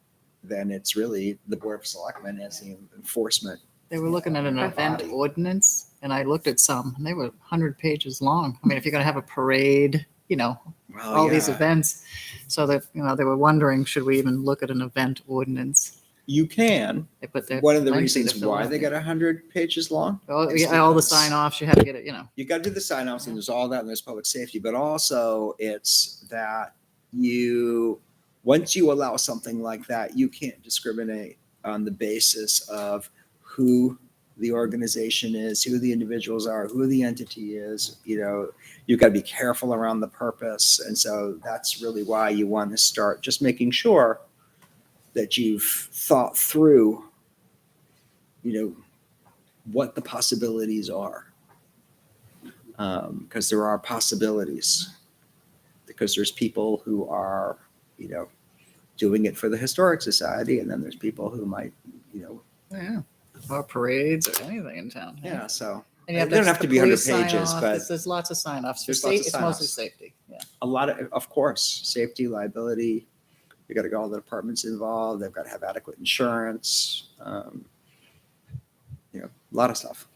then it's really the board of selectmen as the enforcement. They were looking at an Our event body. ordinance, and I looked at some, and they were 100 pages long. I mean, if you're going to have a parade, all these events. So that, they were wondering, should we even look at an event ordinance? You can. They put their One of the lengthy to reasons fill why out, they yeah. got 100 pages long. Oh, is yeah, all the because sign offs, you have to get it, You got to do the sign offs and there's all that and there's public safety, but also it's that once you allow something like that, you can't discriminate on the basis of who the organization is, who the individuals are, who the entity is. You've got to be careful around the purpose. And so that's really why you want to start just making sure that you've thought through, what the possibilities are. Because there are possibilities. Because there's people who are, doing it for the Historic Society, and then there's people who might, Yeah, or parades or anything in town. yeah. So And you have They don't have the to be 100 police sign pages, off. but There's lots of sign offs. there's lots of It's mostly sign-offs. safety, yeah. a lot of course, safety, liability. You got to get all the departments involved. They've got to have adequate insurance. A lot of stuff.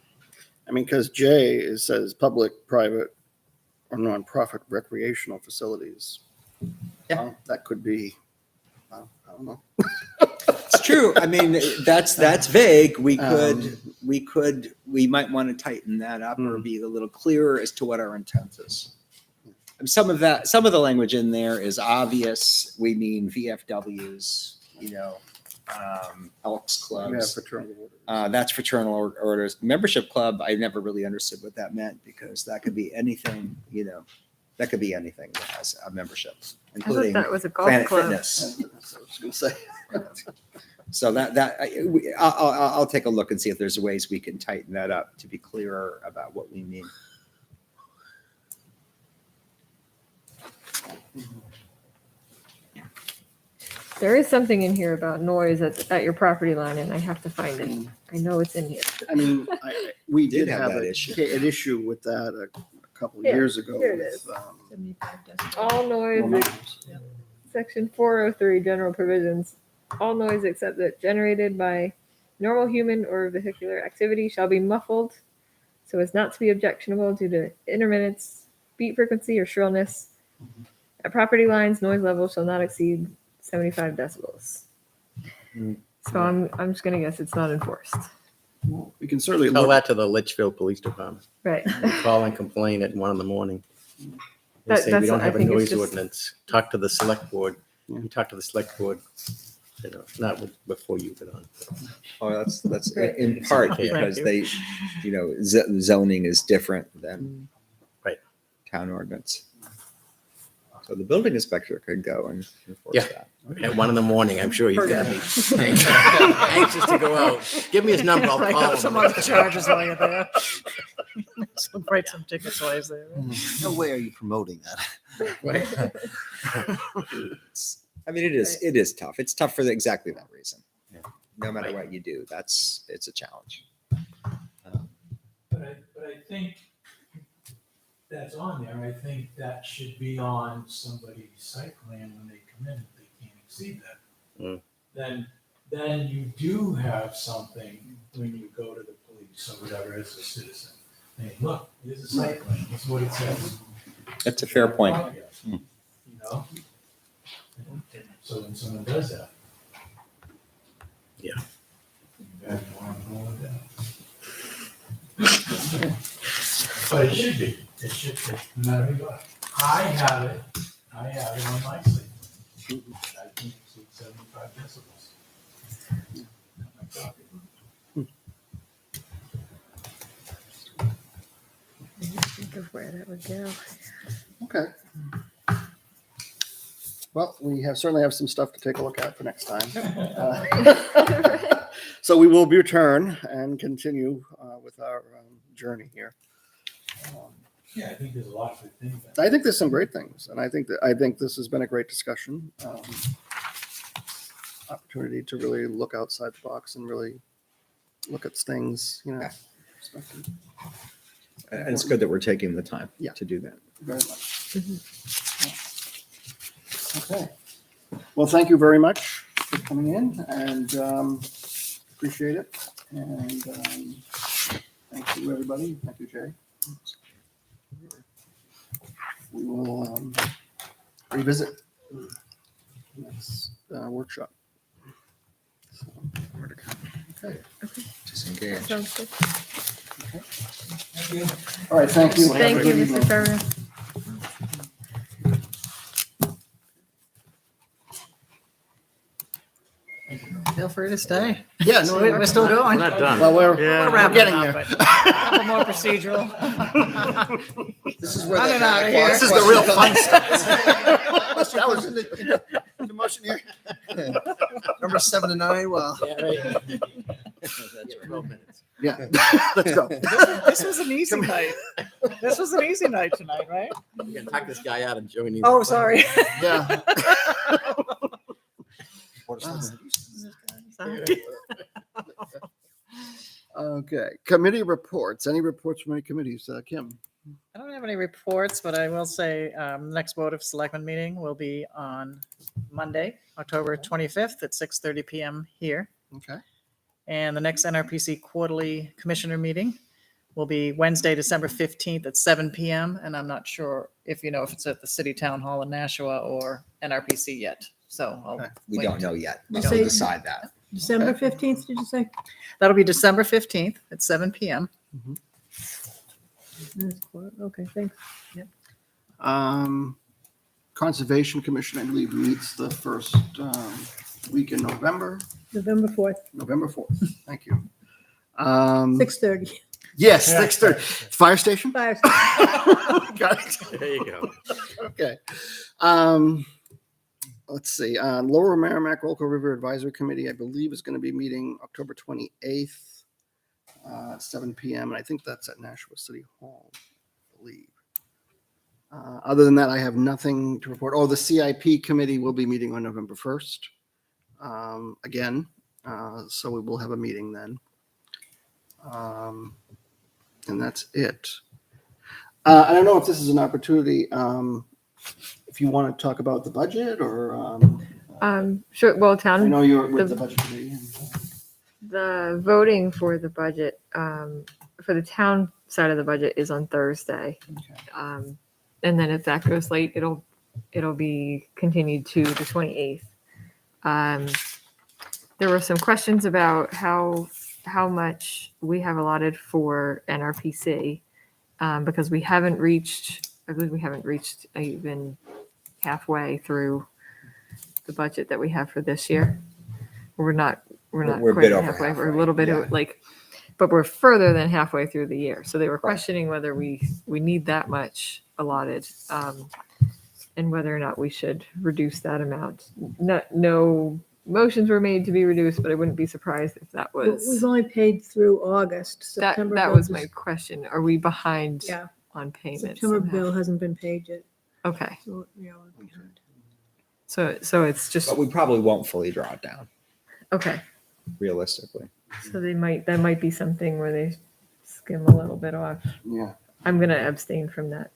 I mean, because J, it says public, private, or nonprofit recreational facilities. Yeah. Well, that could be, I don't know. It's true. I mean, that's vague. We might want to tighten that up or be a little clearer as to what our intent is. And some of the language in there is obvious. We mean VFWs, Elks We have clubs. fraternal orders. That's fraternal orders. Membership club, I never really understood what that meant because that could be anything, that could be anything that has a membership, I thought including that was a golf Planet club. Fitness. That's what I was gonna say. So I'll take a look and see if there's ways we can tighten that up to be clearer about what we mean. There is something in here about noise at your property line, and I have to find it. I know it's in here. I mean, we did Did have have that an issue. issue with that a couple of Here, years ago. here it with, is. 75 decibels. All noise, section 403, general provisions. All noise except that generated by normal human or vehicular activity shall be muffled so as not to be objectionable due to intermittence, beat frequency, or shrillness. At property lines, noise level shall not exceed 75 decibels. So I'm just gonna guess it's not enforced. We can certainly Tell look. that to the Litchfield Police Department. Right. Call and complain at 1 a.m. They That- say we that's don't what I have a think it's noise just- ordinance. Talk to the select board. Yeah. You talk to the select board, before you get on. Oh, that's Right. in part Thank because you. they, zoning is different than Right. town ordinance. So the building inspector could go and enforce Yeah. that. At 1 a.m, I'm sure he's gonna be anxious to go out. Give me his number, I'll Write call up some him. other charges while you're there. Write some tickets while he's there. No way are you promoting that. I mean, it is tough. It's tough for exactly that reason. Yeah. No matter Right. what you do, it's a challenge. But I think that's on there. I think that should be on somebody's site plan when they come in, if they can't exceed that. Mm. Then you do have something when you go to the police or whatever as a citizen. Hey, look, here's a site plan. This is what it says. That's a fair point. You know? So when someone does that. Yeah. You guys want to hold it down. But it should be, no matter what. I have it on my sleeve. I think it's 75 decibels. My copy. Think of where that would go. Okay. Well, we certainly have some stuff to take a look at for next time. So we will return and continue with our journey here. Yeah, I think there's a lot to think about. I think there's some great things, and I think this has been a great discussion. Opportunity to really look outside the box and really look at things, perspective. And it's good that we're taking the time Yeah. to do that. Very much. Okay. Well, thank you very much for coming in, and appreciate it. And thank you, everybody. Thank you, Jay. We will revisit next workshop. So, more to come. Okay. Disengage. Sounds good. All right. Thank you. Have a Thank you, good evening. Mr. Ferrier. Feel free to stay. Yeah, no, We're still going. We're not done. Well, we're We're wrapping getting up, there. but a couple more procedural. This is where Running that out of here. This is the real fun stuff. That was in the motion here. Number 7 to 9. Well, Yeah. Let's go. This was an easy night. This was an easy night tonight, right? We can knock this guy out and join you. Oh, sorry. Yeah. Sorry. Okay. Committee reports. Any reports from any committees? Kim? I don't have any reports, but I will say next Board of Selectmen meeting will be on Monday, October 25th at 6:30 p.m. here. Okay. And the next NRPC quarterly commissioner meeting will be Wednesday, December 15th at 7 p.m. And I'm not sure if if it's at the City Town Hall in Nashua or NRPC yet. So Okay. We wait. don't know yet. We We'll don't. decide that. December 15th, did you say? That'll be December 15th at 7 p.m. Okay, thanks. Conservation Commission, I believe, meets the first week in November. November 4th, November 4th. Thank you. 6:30. Yes, 6:30. Fire station? Fire- Got it. There you go. Okay. Let's see. Lower Merrimack Local River Advisory Committee, I believe, is going to be meeting October 28th, 7 p.m. And I think that's at Nashua City Hall, I believe. Other than that, I have nothing to report. Oh, the CIP committee will be meeting on November 1st again. So we will have a meeting then. And that's it. I don't know if this is an opportunity. If you want to talk about the budget or Sure. Well, I town, know you're with the budget committee. the voting for the budget, for the town side of the budget is on Thursday. Okay. And then if that goes late, it'll be continued to the 28th. There were some questions about how much we have allotted for NRPC, because I believe we haven't reached even halfway through the budget that we have for this year. We're not We're a quite bit over halfway. We're a halfway, little bit yeah. but we're further than halfway through the year. So they were questioning whether we need that much allotted, and whether or not we should reduce that amount. No motions were made to be reduced, but I wouldn't be surprised if that We've was only paid through August. that September that bill was my just- question. Are we behind Yeah, on payments? September somehow? bill hasn't been paid yet. Okay. So, yeah, we're behind. So it's just But we probably won't fully draw it down, okay. realistically. So that might be something where they skim a little bit off. Yeah. I'm gonna abstain from that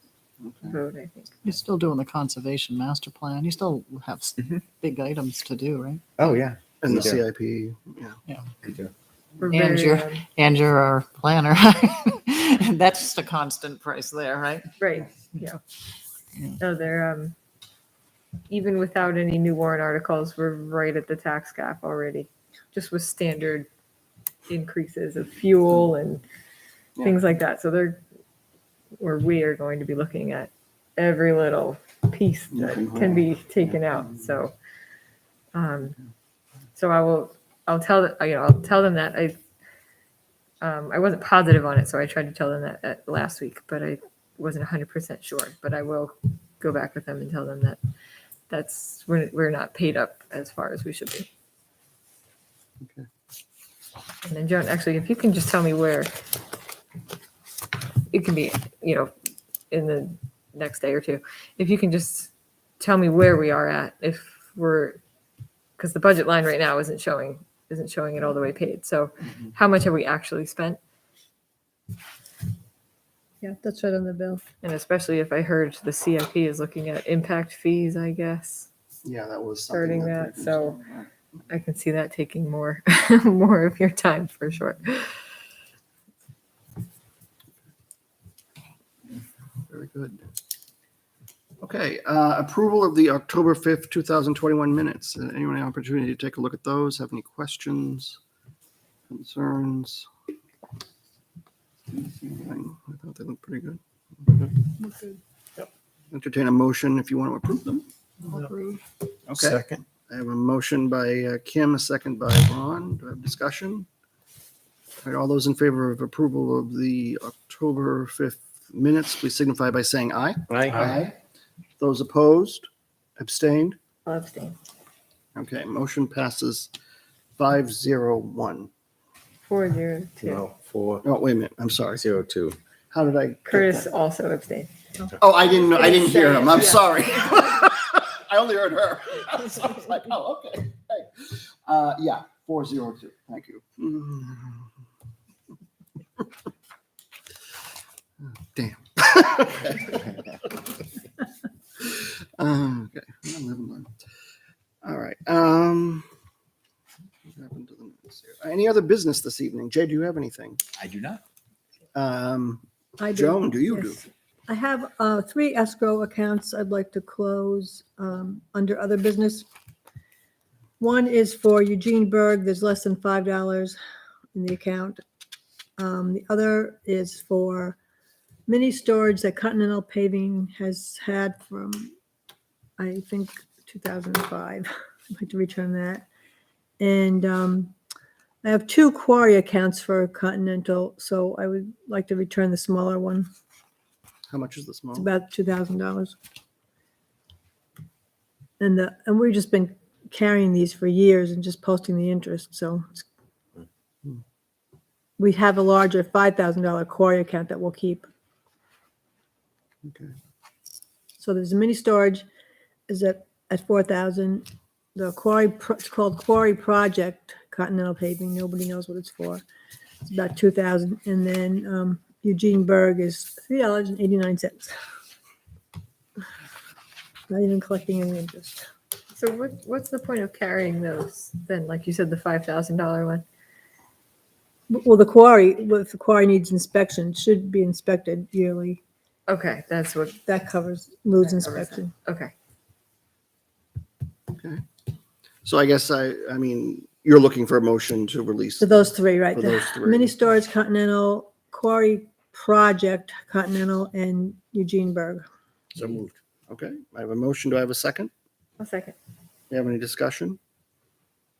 Okay. vote, I think. You're still doing the conservation master plan. You still have Mhm. big items to do, right? Oh, yeah. And the We do. CIP. Yeah. We do. We're And very, you're- And you're our planner. That's the constant price there, right? right, yeah. Yeah. No, they're even without any new warrant articles, we're right at the tax cap already, just with standard increases of fuel and things like that. So we are going to be looking at every little piece that can be taken out. So, I'll tell them that I wasn't positive on it, so I tried to tell them that last week, but I wasn't 100% sure. But I will go back with them and tell them that we're not paid up as far as we should be. Okay. And then Joan, actually, if you can just tell me where it can be, in the next day or two, if you can just tell me where we are at, because the budget line right now isn't showing it all the way paid. So how much have we actually spent? Yeah, that's right on the bill. And especially if I heard the CIP is looking at impact fees, I guess, Yeah, that was starting something that. they- So I can see that taking more, more of your time for sure. Very good. Okay, approval of the October 5th, 2021 minutes. Anyone have an opportunity to take a look at those? Have any questions, concerns? Anything? I thought they looked pretty good. Yep. Entertain a motion if you want to approve them. Okay, Second. I have a motion by Kim, a second by Ron. Do I have discussion? All right, all those in favor of approval of the October 5th minutes, please signify by saying aye. Aye. Those opposed, abstained? I'll abstain. Okay, motion passes 501. 402. No, 402. Oh, wait a minute, I'm sorry. How did I? get Curtis that? also abstained. Oh, I didn't hear him. I'm Yeah. sorry. I only heard her. So I was like, oh, okay. Hey. Yeah, 402. Thank you. Damn. Okay. All right. What happened to the minutes here? Any other business this evening? Jay, do you have anything? I do not. I do. Joan, do you do? Yes. I have 3 escrow accounts I'd like to close under other business. One is for Eugene Berg. There's less than $5 in the account. The other is for mini storage that Continental Paving has had from, I think, 2005. I'd like to return that. And I have 2 quarry accounts for Continental, so I would like to return the smaller one. How much is the small? It's about $2,000. And we've just been carrying these for years and just posting the interest, so we have a larger $5,000 quarry account that we'll keep. Okay. So there's a mini storage is at 4,000. The quarry, it's called Quarry Project, Continental Paving. Nobody knows what it's for. It's about 2,000. And then Eugene Berg is $3.89. Not even collecting any interest. So what's the point of carrying those then? Like you said, the $5,000 one? Well, the quarry, if the quarry needs inspection, it should be inspected yearly. Okay, that's what, That covers Lou's That covers inspection. okay. Okay. So I guess I mean, you're looking for a motion to release. For those 3, right? For The those 3. Mini Storage Continental, Quarry Project Continental, and Eugene Berg. So moved. Okay, I have a motion. Do I have a second? I'll second. Do you have any discussion?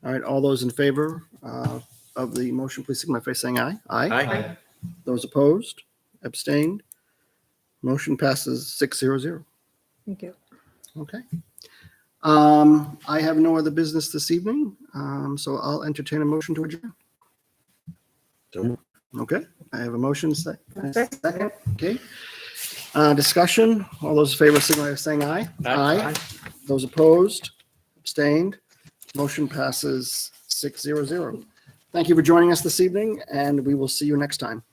All right, all those in favor of the motion, please signify by saying aye. Aye. Those opposed, abstained, motion passes 600. Thank you. Okay. I have no other business this evening, so I'll entertain a motion to adjourn. So moved. Okay, I have a motion. Second. Second. Okay. Discussion. All those in favor signify by saying aye. Aye. Those opposed, abstained, motion passes 600. Thank you for joining us this evening, and we will see you next time.